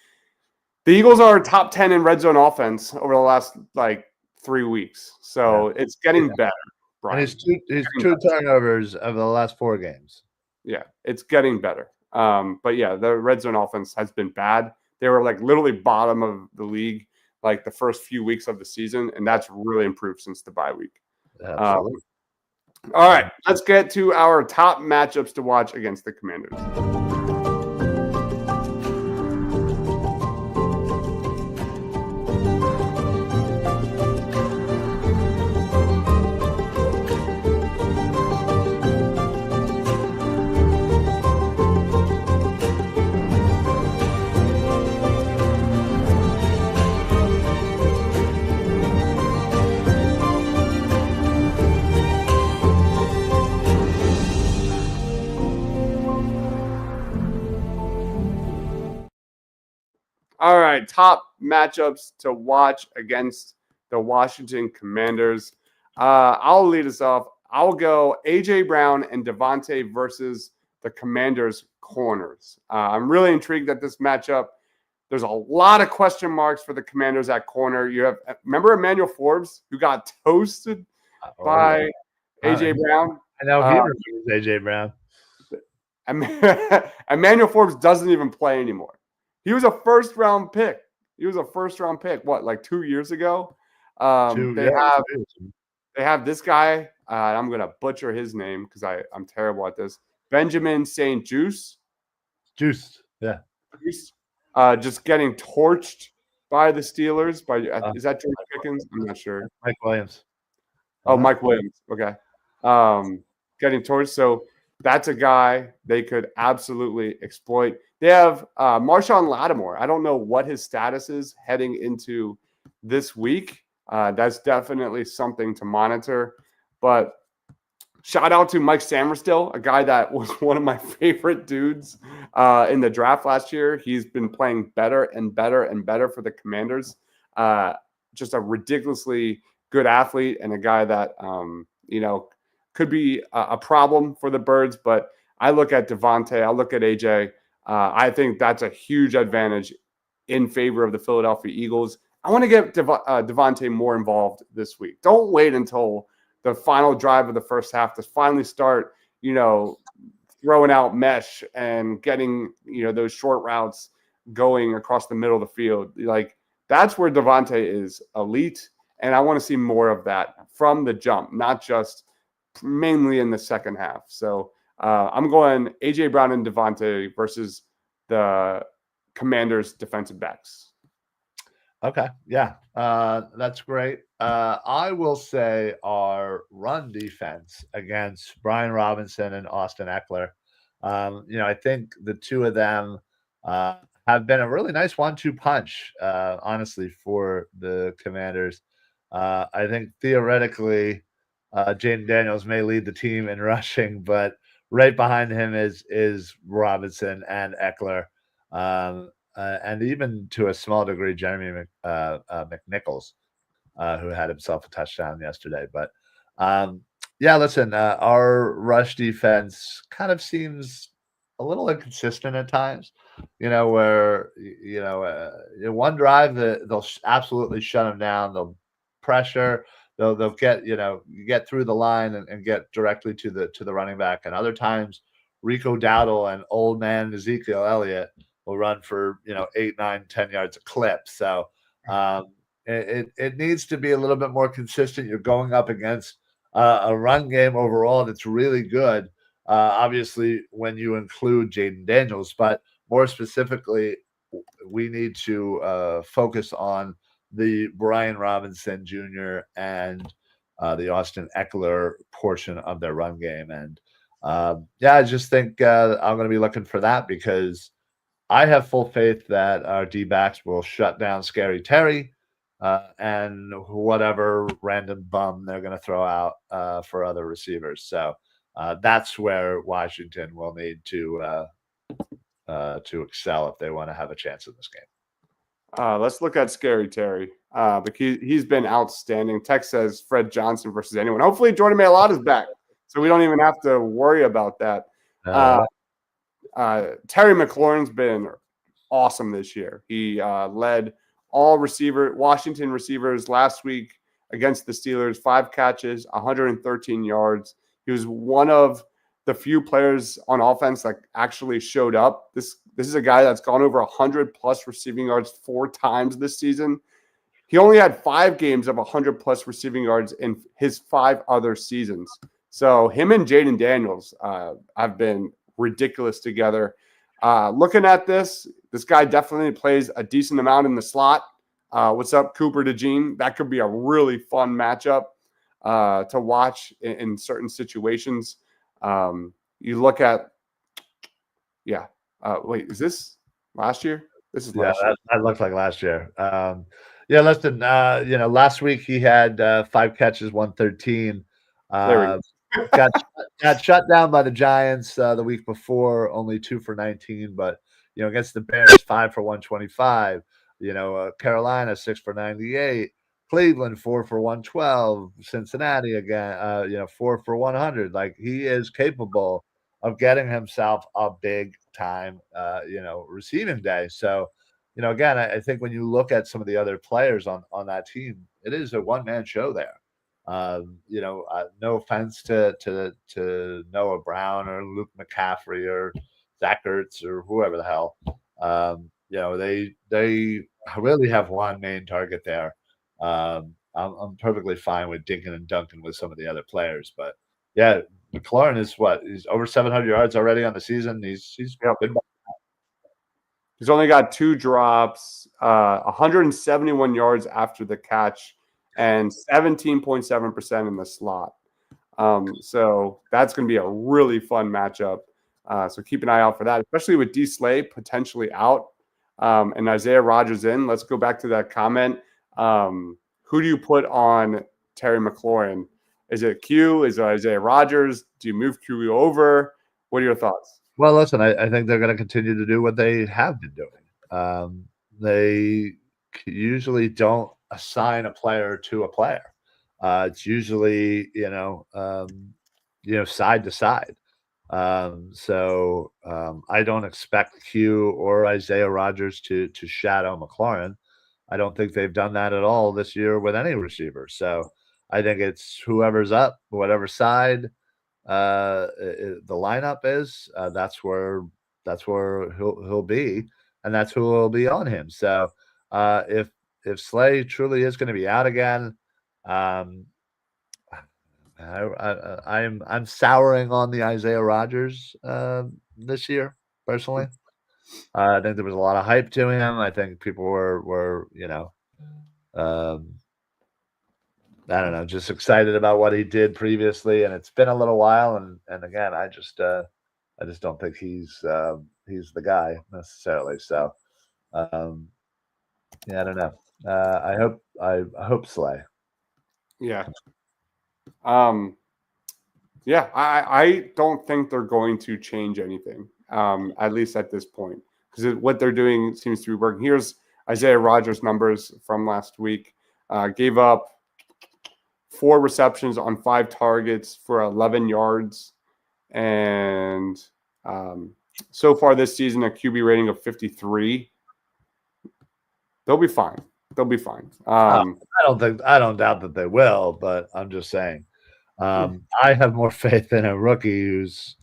The Eagles are top 10 in red zone offense over the last 3 weeks. So it's getting better, Brian. And his two turnovers over the last 4 games. Yeah, it's getting better. But yeah, the red zone offense has been bad. They were literally bottom of the league the first few weeks of the season, and that's really improved since the bye week. All right, let's get to our top matchups to watch against the Commanders. All right, top matchups to watch against the Washington Commanders. I'll lead us off. I'll go A.J. Brown and Devontae versus the Commanders corners. I'm really intrigued at this matchup. There's a lot of question marks for the Commanders at corner. Remember Emmanuel Forbes, who got toasted by A.J. Brown? I know he remembers A.J. Brown. Emmanuel Forbes doesn't even play anymore. He was a first-round pick. What, 2 years ago? They have this guy. I'm going to butcher his name because I'm terrible at this. Benjamin St. Juice. Yeah. Just getting torched by the Steelers. Is that George Pickens? I'm not sure. Mike Williams. Oh, Mike Williams. Okay. Getting torched. So that's a guy they could absolutely exploit. They have Marshawn Lattimore. I don't know what his status is heading into this week. That's definitely something to monitor. But shout out to Mike Sammerstill, a guy that was one of my favorite dudes in the draft last year. He's been playing better and better and better for the Commanders. Just a ridiculously good athlete and a guy that, could be a problem for the Birds. But I look at Devontae, I look at AJ. I think that's a huge advantage in favor of the Philadelphia Eagles. I want to get Devontae more involved this week. Don't wait until the final drive of the first half to finally start, throwing out mesh and getting, those short routes going across the middle of the field. That's where Devontae is elite. And I want to see more of that from the jump, not just mainly in the second half. So I'm going A.J. Brown and Devontae versus the Commanders defensive backs. Okay. Yeah. That's great. I will say our run defense against Brian Robinson and Austin Eckler. I think the two of them have been a really nice 1-2 punch, honestly, for the Commanders. I think theoretically, Jaden Daniels may lead the team in rushing, but right behind him is Robinson and Eckler. And even to a small degree, Jeremy McNichols, who had himself a touchdown yesterday. But listen, our rush defense kind of seems a little inconsistent at times, where, in one drive, they'll absolutely shut them down. They'll pressure. They'll get, get through the line and get directly to the running back. And other times, Rico Dowdle and old man Ezekiel Elliott will run for 8, 9, 10 yards a clip. So it needs to be a little bit more consistent. You're going up against a run game overall that's really good. Obviously, when you include Jaden Daniels, but more specifically, we need to focus on the Brian Robinson Jr. and the Austin Eckler portion of their run game. And I just think I'm going to be looking for that because I have full faith that our D-backs will shut down Scary Terry and whatever random bum they're going to throw out for other receivers. So that's where Washington will need to excel if they want to have a chance in this game. Let's look at Scary Terry. But he's been outstanding. Tech says Fred Johnson versus anyone. Hopefully Jordan Mailata is back, so we don't even have to worry about that. Terry McLaurin's been awesome this year. He led all Washington receivers last week against the Steelers, 5 catches, 113 yards. He was one of the few players on offense that actually showed up. This is a guy that's gone over 100+ receiving yards 4 times this season. He only had 5 games of 100+ receiving yards in his 5 other seasons. So him and Jaden Daniels have been ridiculous together. Looking at this guy definitely plays a decent amount in the slot. What's up, Cooper DeJean? That could be a really fun matchup to watch in certain situations. You look at, wait, is this last year? This is last year. That looked like last year. Listen, last week he had 5 catches, 113. Got shut down by the Giants the week before, only 2 for 19. But against the Bears, 5 for 125. Carolina 6 for 98. Cleveland 4 for 112. Cincinnati again, 4 for 100. Like, he is capable of getting himself a big time, receiving day. So, again, I think when you look at some of the other players on that team, it is a one-man show there. No offense to Noah Brown or Luke McCaffrey or Zach Ertz or whoever the hell. They really have one main target there. I'm perfectly fine with dinking and dunking with some of the other players, but yeah, McLaurin is he's over 700 yards already on the season. He's good. He's only got 2 drops, 171 yards after the catch, and 17.7% in the slot. So that's going to be a really fun matchup. So keep an eye out for that, especially with D. Slay potentially out and Isaiah Rodgers in. Let's go back to that comment. Who do you put on Terry McLaurin? Is it Q? Is it Isaiah Rodgers? Do you move Q over? What are your thoughts? Well, listen, I think they're going to continue to do what they have been doing. They usually don't assign a player to a player. It's usually, side to side. So I don't expect Q or Isaiah Rodgers to shadow McLaurin. I don't think they've done that at all this year with any receiver. So I think it's whoever's up, whatever side the lineup is, that's where he'll be, and that's who will be on him. So if Slay truly is going to be out again, I'm souring on the Isaiah Rodgers this year personally. I think there was a lot of hype to him. I think people were I don't know, just excited about what he did previously, and it's been a little while. And again, I just don't think he's the guy necessarily. So, I don't know. I hope Slay. Yeah. I don't think they're going to change anything, at least at this point, because what they're doing seems to be working. Here's Isaiah Rodgers' numbers from last week. Gave up 4 receptions on 5 targets for 11 yards. And so far this season, a QB rating of 53. They'll be fine. I don't doubt that they will, but I'm just saying, I have more faith in a rookie who's,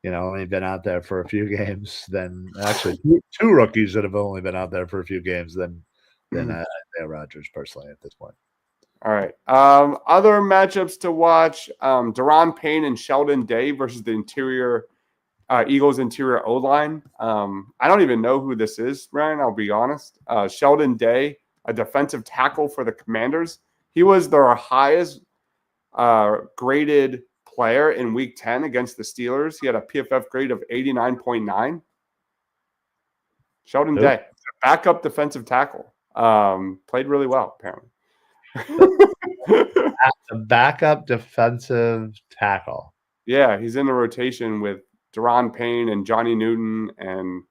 only been out there for a few games than actually 2 rookies that have only been out there for a few games than Isaiah Rodgers personally at this point. All right. Other matchups to watch: Daron Payne and Sheldon Day versus the Eagles interior O-line. I don't even know who this is, Ryan. I'll be honest. Sheldon Day, a defensive tackle for the Commanders. He was their highest graded player in Week 10 against the Steelers. He had a PFF grade of 89.9. Sheldon Day, backup defensive tackle, played really well apparently. A backup defensive tackle. Yeah, he's in the rotation with Daron Payne and Johnny Newton and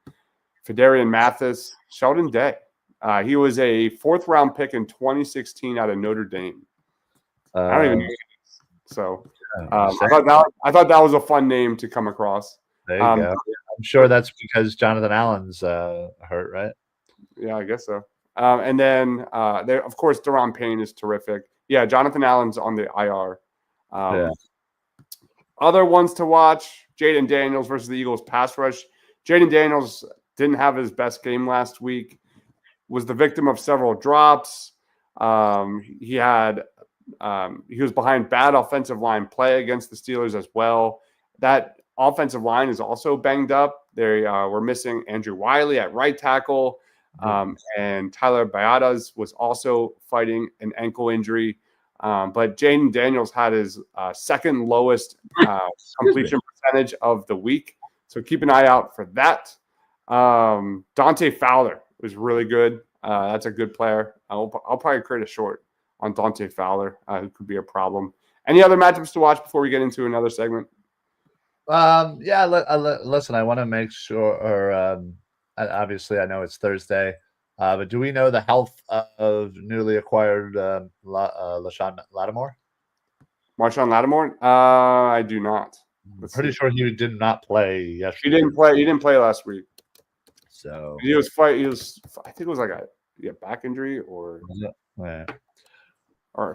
Fedarian Mathis. Sheldon Day. He was a 4th-round pick in 2016 out of Notre Dame. I don't even know who he is. So I thought that was a fun name to come across. There you go. I'm sure that's because Jonathan Allen's hurt, right? Yeah, I guess so. And then there, of course, Daron Payne is terrific. Yeah, Jonathan Allen's on the IR. Yeah. Other ones to watch: Jaden Daniels versus the Eagles pass rush. Jaden Daniels didn't have his best game last week. Was the victim of several drops. He was behind bad offensive line play against the Steelers as well. That offensive line is also banged up. They were missing Andrew Wiley at right tackle, and Tyler Biadasz was also fighting an ankle injury. But Jaden Daniels had his second lowest completion percentage of the week. So keep an eye out for that. Dante Fowler was really good. That's a good player. I'll probably create a short on Dante Fowler, who could be a problem. Any other matchups to watch before we get into another segment? Yeah, listen, I want to make sure, or obviously I know it's Thursday, but do we know the health of newly acquired LaShawn Lattimore? Marshon Lattimore? I do not. I'm pretty sure he did not play yesterday. He didn't play last week. So he was I think it was like a back injury or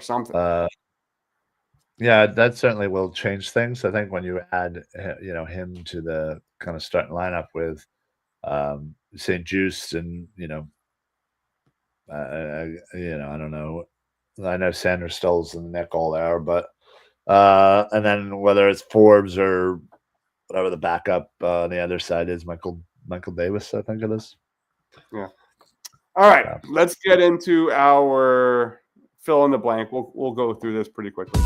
something. Yeah, that certainly will change things. I think when you add him to the kind of starting lineup with St. Juice and I don't know. I know Sanders Stoll's in the nickel there, but and then whether it's Forbes or whatever the backup on the other side is, Michael Davis, I think it is. Yeah. All right, let's get into our fill in the blank. We'll go through this pretty quickly.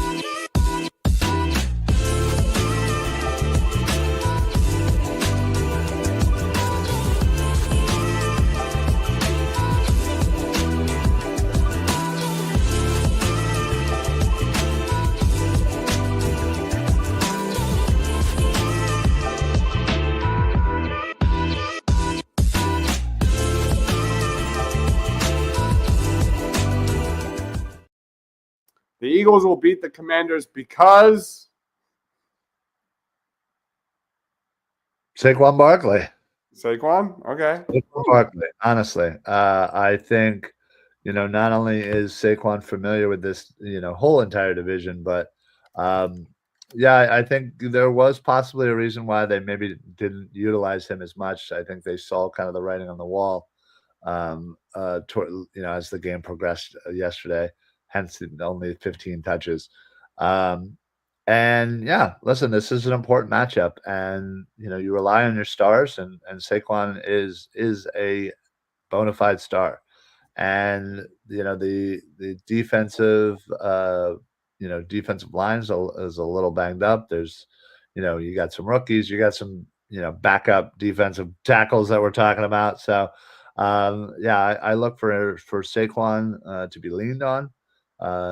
The Eagles will beat the Commanders because Saquon Barkley. Saquon? Okay. Saquon Barkley. Honestly, I think not only is Saquon familiar with this whole entire division, but yeah, I think there was possibly a reason why they maybe didn't utilize him as much. I think they saw kind of the writing on the wall, as the game progressed yesterday. Hence, only 15 touches. And yeah, listen, this is an important matchup, and you rely on your stars, and Saquon is a bona fide star, and the defensive defensive lines is a little banged up. There's you got some rookies, you got some backup defensive tackles that we're talking about. So yeah, I look for Saquon to be leaned on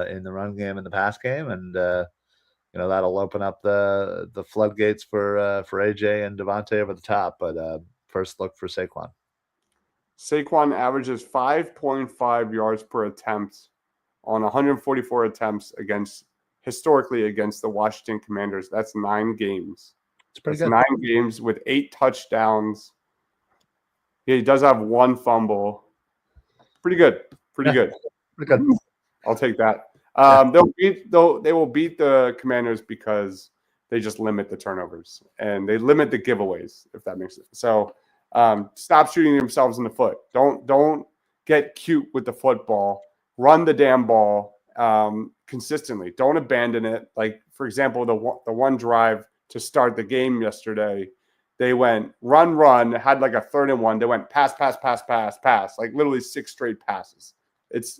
in the run game and the pass game, and that'll open up the floodgates for AJ and Devontae over the top. But first, look for Saquon. Saquon averages 5.5 yards per attempt on 144 attempts historically against the Washington Commanders. That's 9 games. It's pretty good. 9 games with 8 touchdowns. He does have 1 fumble. Pretty good. Pretty good. I'll take that. They will beat the Commanders because they just limit the turnovers and they limit the giveaways, if that makes sense. So stop shooting themselves in the foot. Don't get cute with the football. Run the damn ball consistently. Don't abandon it. Like, for example, the one drive to start the game yesterday, they went run, had like a 3rd and 1. They went pass, like literally 6 straight passes. It's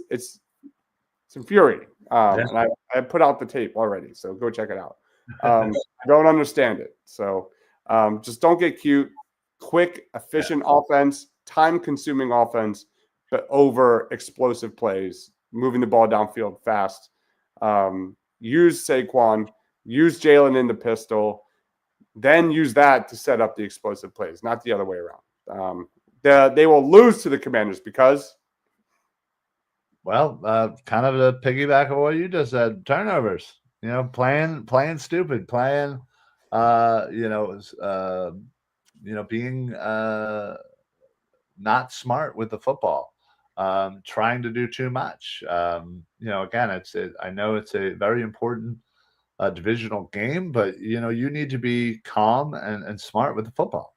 infuriating. And I put out the tape already, so go check it out. I don't understand it. So just don't get cute. Quick, efficient offense, time-consuming offense, but over explosive plays, moving the ball downfield fast. Use Saquon, use Jalen in the pistol, then use that to set up the explosive plays, not the other way around. They will lose to the Commanders because, well, kind of the piggyback of what you just said, turnovers. Playing stupid, playing being not smart with the football, trying to do too much. Again, I know it's a very important divisional game, but you need to be calm and smart with the football.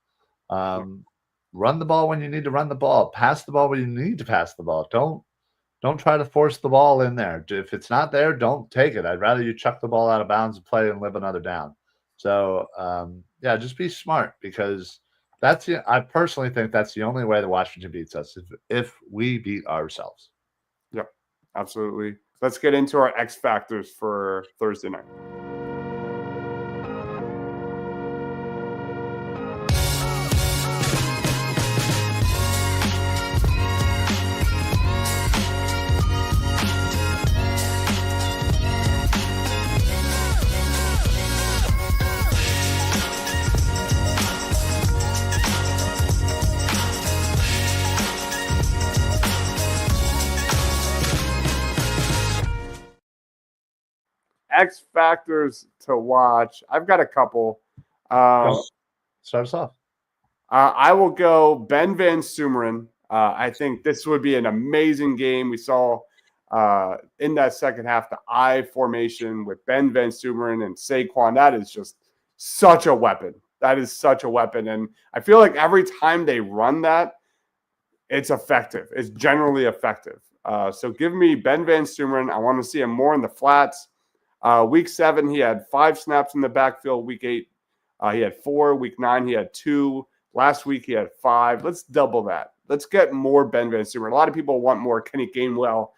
Run the ball when you need to run the ball. Pass the ball when you need to pass the ball. Don't try to force the ball in there. If it's not there, don't take it. I'd rather you chuck the ball out of bounds and play and live another down. So just be smart, because I personally think that's the only way that Washington beats us, if we beat ourselves. Yep, absolutely. Let's get into our X factors for Thursday night. X factors to watch. I've got a couple. Start us off. I will go Ben Van Sumeren. I think this would be an amazing game. We saw in that second half the I formation with Ben Van Sumeren and Saquon. That is just such a weapon. That is such a weapon. And I feel like every time they run that, it's effective. It's generally effective. So give me Ben Van Sumeren. I want to see him more in the flats. Week 7, he had 5 snaps in the backfield. Week 8, he had 4. Week 9, he had 2. Last week, he had 5. Let's double that. Let's get more Ben Van Sumeren. A lot of people want more Kenny Gainwell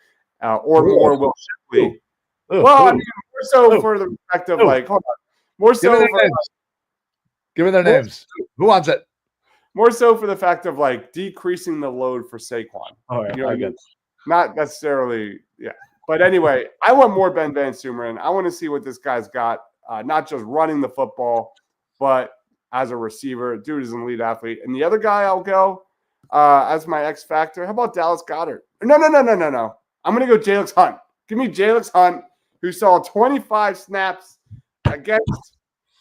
or more Will Shipley. Well, I mean, more so for the fact of hold on. More so give me their names. Who wants it? More so for the fact of decreasing the load for Saquon. All right, I get. Not necessarily, yeah. But anyway, I want more Ben Van Sumeren. I want to see what this guy's got, not just running the football, but as a receiver. Dude is an elite athlete. And the other guy I'll go as my X factor. How about Dallas Goedert? No. I'm going to go Jalen Hunt. Give me Jalen Hunt, who saw 25 snaps against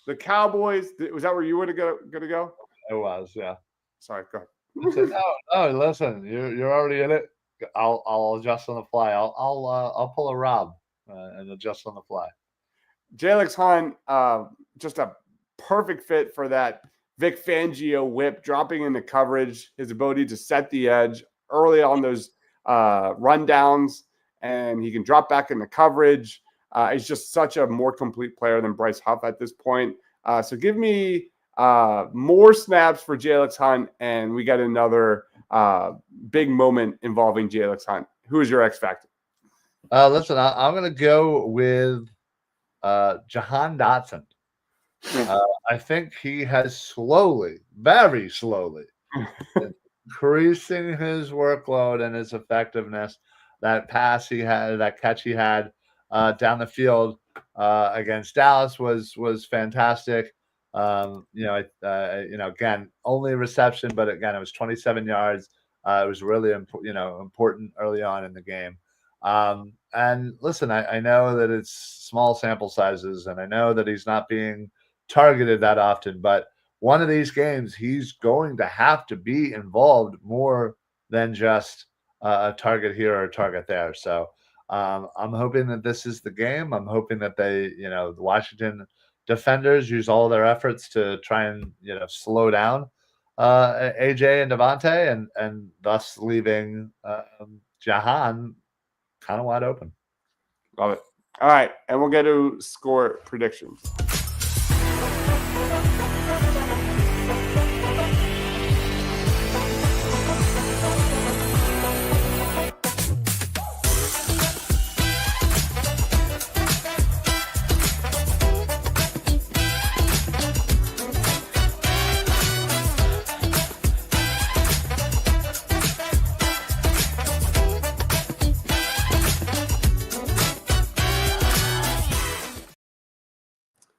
the Cowboys. Was that where you were going to go? It was, yeah. Sorry, go ahead. So, no, listen, you're already in it. I'll adjust on the fly. I'll pull a Rob and adjust on the fly. Jalen Hunt, just a perfect fit for that Vic Fangio whip, dropping into coverage, his ability to set the edge early on those rundowns, and he can drop back into coverage. He's just such a more complete player than Bryce Huff at this point. So give me more snaps for Jalen Hunt, and we got another big moment involving Jalen Hunt. Who is your X factor? Listen, I'm going to go with Jahan Dotson. I think he has very slowly, increasing his workload and his effectiveness. That catch he had down the field against Dallas was fantastic. Again, only a reception, but again, it was 27 yards. It was really important early on in the game. And listen, I know that it's small sample sizes, and I know that he's not being targeted that often, but one of these games, he's going to have to be involved more than just a target here or a target there. So I'm hoping that this is the game. I'm hoping that the Washington defenders use all their efforts to try and slow down AJ and Devontae, and thus leaving Jahan kind of wide open. Love it. All right, and we'll get to score predictions.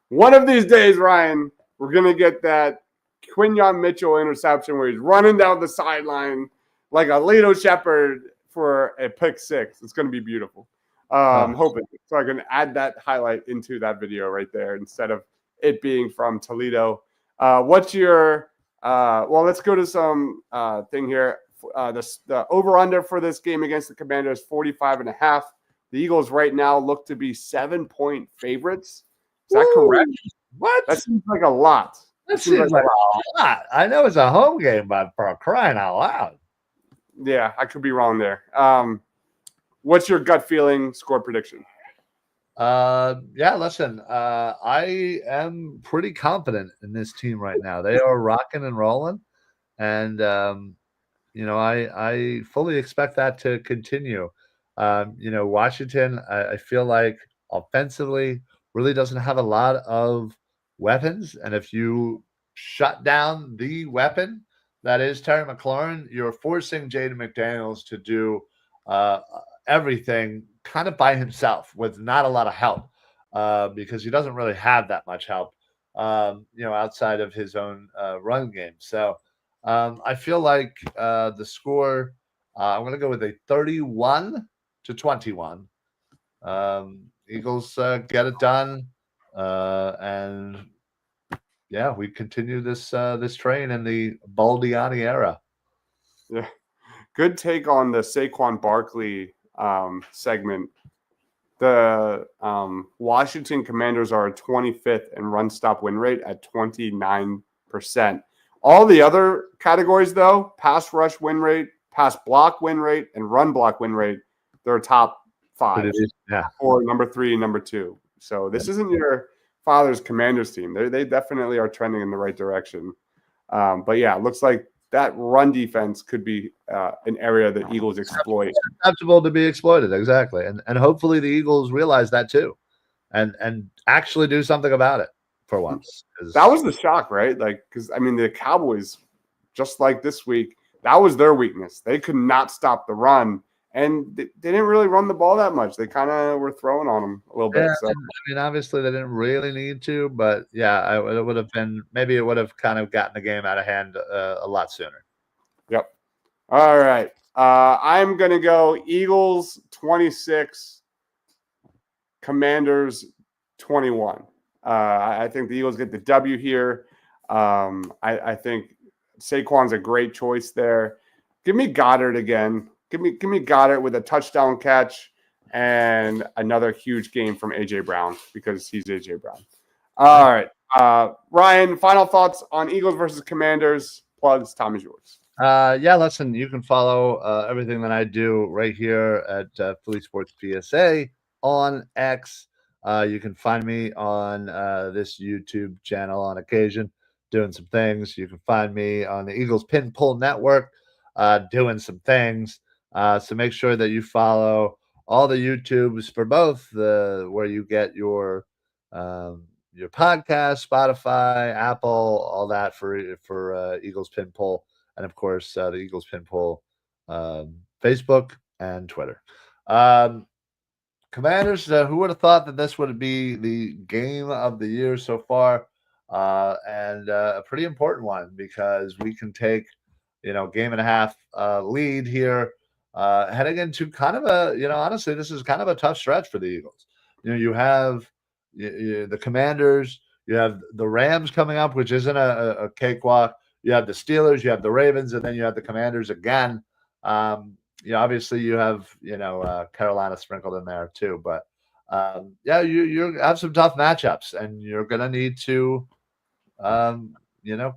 One of these days, Ryan, we're going to get that Quinyon Mitchell interception where he's running down the sideline like a Lito Shepherd for a pick 6. It's going to be beautiful. I'm hoping. So I can add that highlight into that video right there instead of it being from Toledo. What's your Well, let's go to some thing here. The over-under for this game against the Commanders, 45.5. The Eagles right now look to be 7-point favorites. Is that correct? What? That seems like a lot. That seems like a lot. I know it's a home game, but for crying out loud. Yeah, I could be wrong there. What's your gut feeling score prediction? Yeah, listen, I am pretty confident in this team right now. They are rocking and rolling, and I fully expect that to continue. Washington, I feel like offensively really doesn't have a lot of weapons, and if you shut down the weapon that is Terry McLaurin, you're forcing Jaden McDaniels to do everything kind of by himself with not a lot of help because he doesn't really have that much help, outside of his own run game. So I feel like the score, I'm going to go with a 31-21. Eagles get it done, and yeah, we continue this train in the Baldiani era. Yeah, good take on the Saquon Barkley segment. The Washington Commanders are 25th in run stop win rate at 29%. All the other categories, though, pass rush win rate, pass block win rate, and run block win rate, they're top 5. Yeah. Or number 3 and number 2. So this isn't your father's Commanders team. They definitely are trending in the right direction. But yeah, it looks like that run defense could be an area that Eagles exploit. Acceptable to be exploited, exactly. And hopefully the Eagles realize that too, and actually do something about it for once. That was the shock, right? Like, because I mean, the Cowboys, just like this week, that was their weakness. They could not stop the run, and they didn't really run the ball that much. They kind of were throwing on them a little bit. Yeah, So. I mean, obviously they didn't really need to, but yeah, it would have been, maybe it would have kind of gotten the game out of hand a lot sooner. Yep. All right. I'm going to go Eagles 26, Commanders 21. I think the Eagles get the W here. I think Saquon's a great choice there. Give me Goddard again. Give me Goddard with a touchdown catch and another huge game from A.J. Brown because he's A.J. Brown. All right. Ryan, final thoughts on Eagles versus Commanders. Plugs, time is yours. Yeah, listen, you can follow everything that I do right here at Philly Sports PSA on X. You can find me on this YouTube channel on occasion doing some things. You can find me on the Eagles Pin Pull Network doing some things. So make sure that you follow all the YouTubes for both where you get your podcast, Spotify, Apple, all that for Eagles Pin Pull. And of course, the Eagles Pin Pull, Facebook and Twitter. Commanders, who would have thought that this would be the game of the year so far? And a pretty important one because we can take, game and a half lead here, heading into kind of honestly, this is kind of a tough stretch for the Eagles. You have the Commanders, you have the Rams coming up, which isn't a cakewalk. You have the Steelers, you have the Ravens, and then you have the Commanders again. Obviously you have, Carolina sprinkled in there too. But you have some tough matchups, and you're going to need to, kind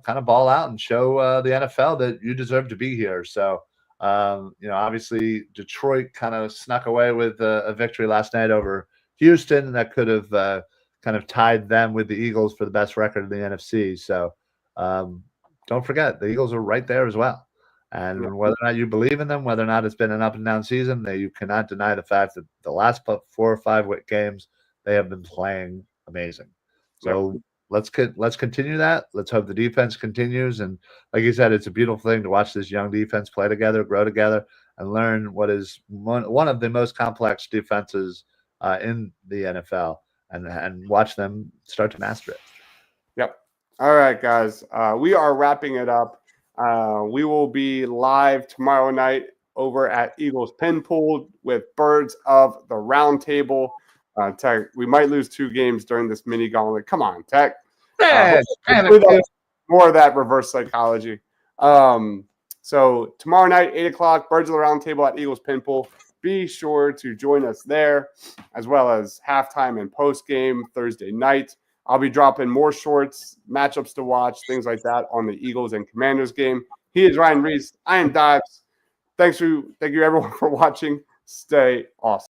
of ball out and show the NFL that you deserve to be here. So, obviously Detroit kind of snuck away with a victory last night over Houston that could have kind of tied them with the Eagles for the best record in the NFC. So don't forget, the Eagles are right there as well. And whether or not you believe in them, whether or not it's been an up and down season, you cannot deny the fact that the last 4 or 5 games, they have been playing amazing. So let's continue that. Let's hope the defense continues. And like you said, it's a beautiful thing to watch this young defense play together, grow together, and learn what is one of the most complex defenses in the NFL, and watch them start to master it. Yep. All right, guys. We are wrapping it up. We will be live tomorrow night over at Eagles Pin Pool with Birds of the Round Table. Tech, we might lose 2 games during this mini gauntlet. Come on, Tech. more of that reverse psychology. So tomorrow night, 8:00, Birds of the Round Table at Eagles Pinpool. Be sure to join us there, as well as halftime and post game Thursday night. I'll be dropping more shorts, matchups to watch, things like that on the Eagles and Commanders game. He is Ryan Reese. I am Dives. Thank you everyone for watching. Stay awesome.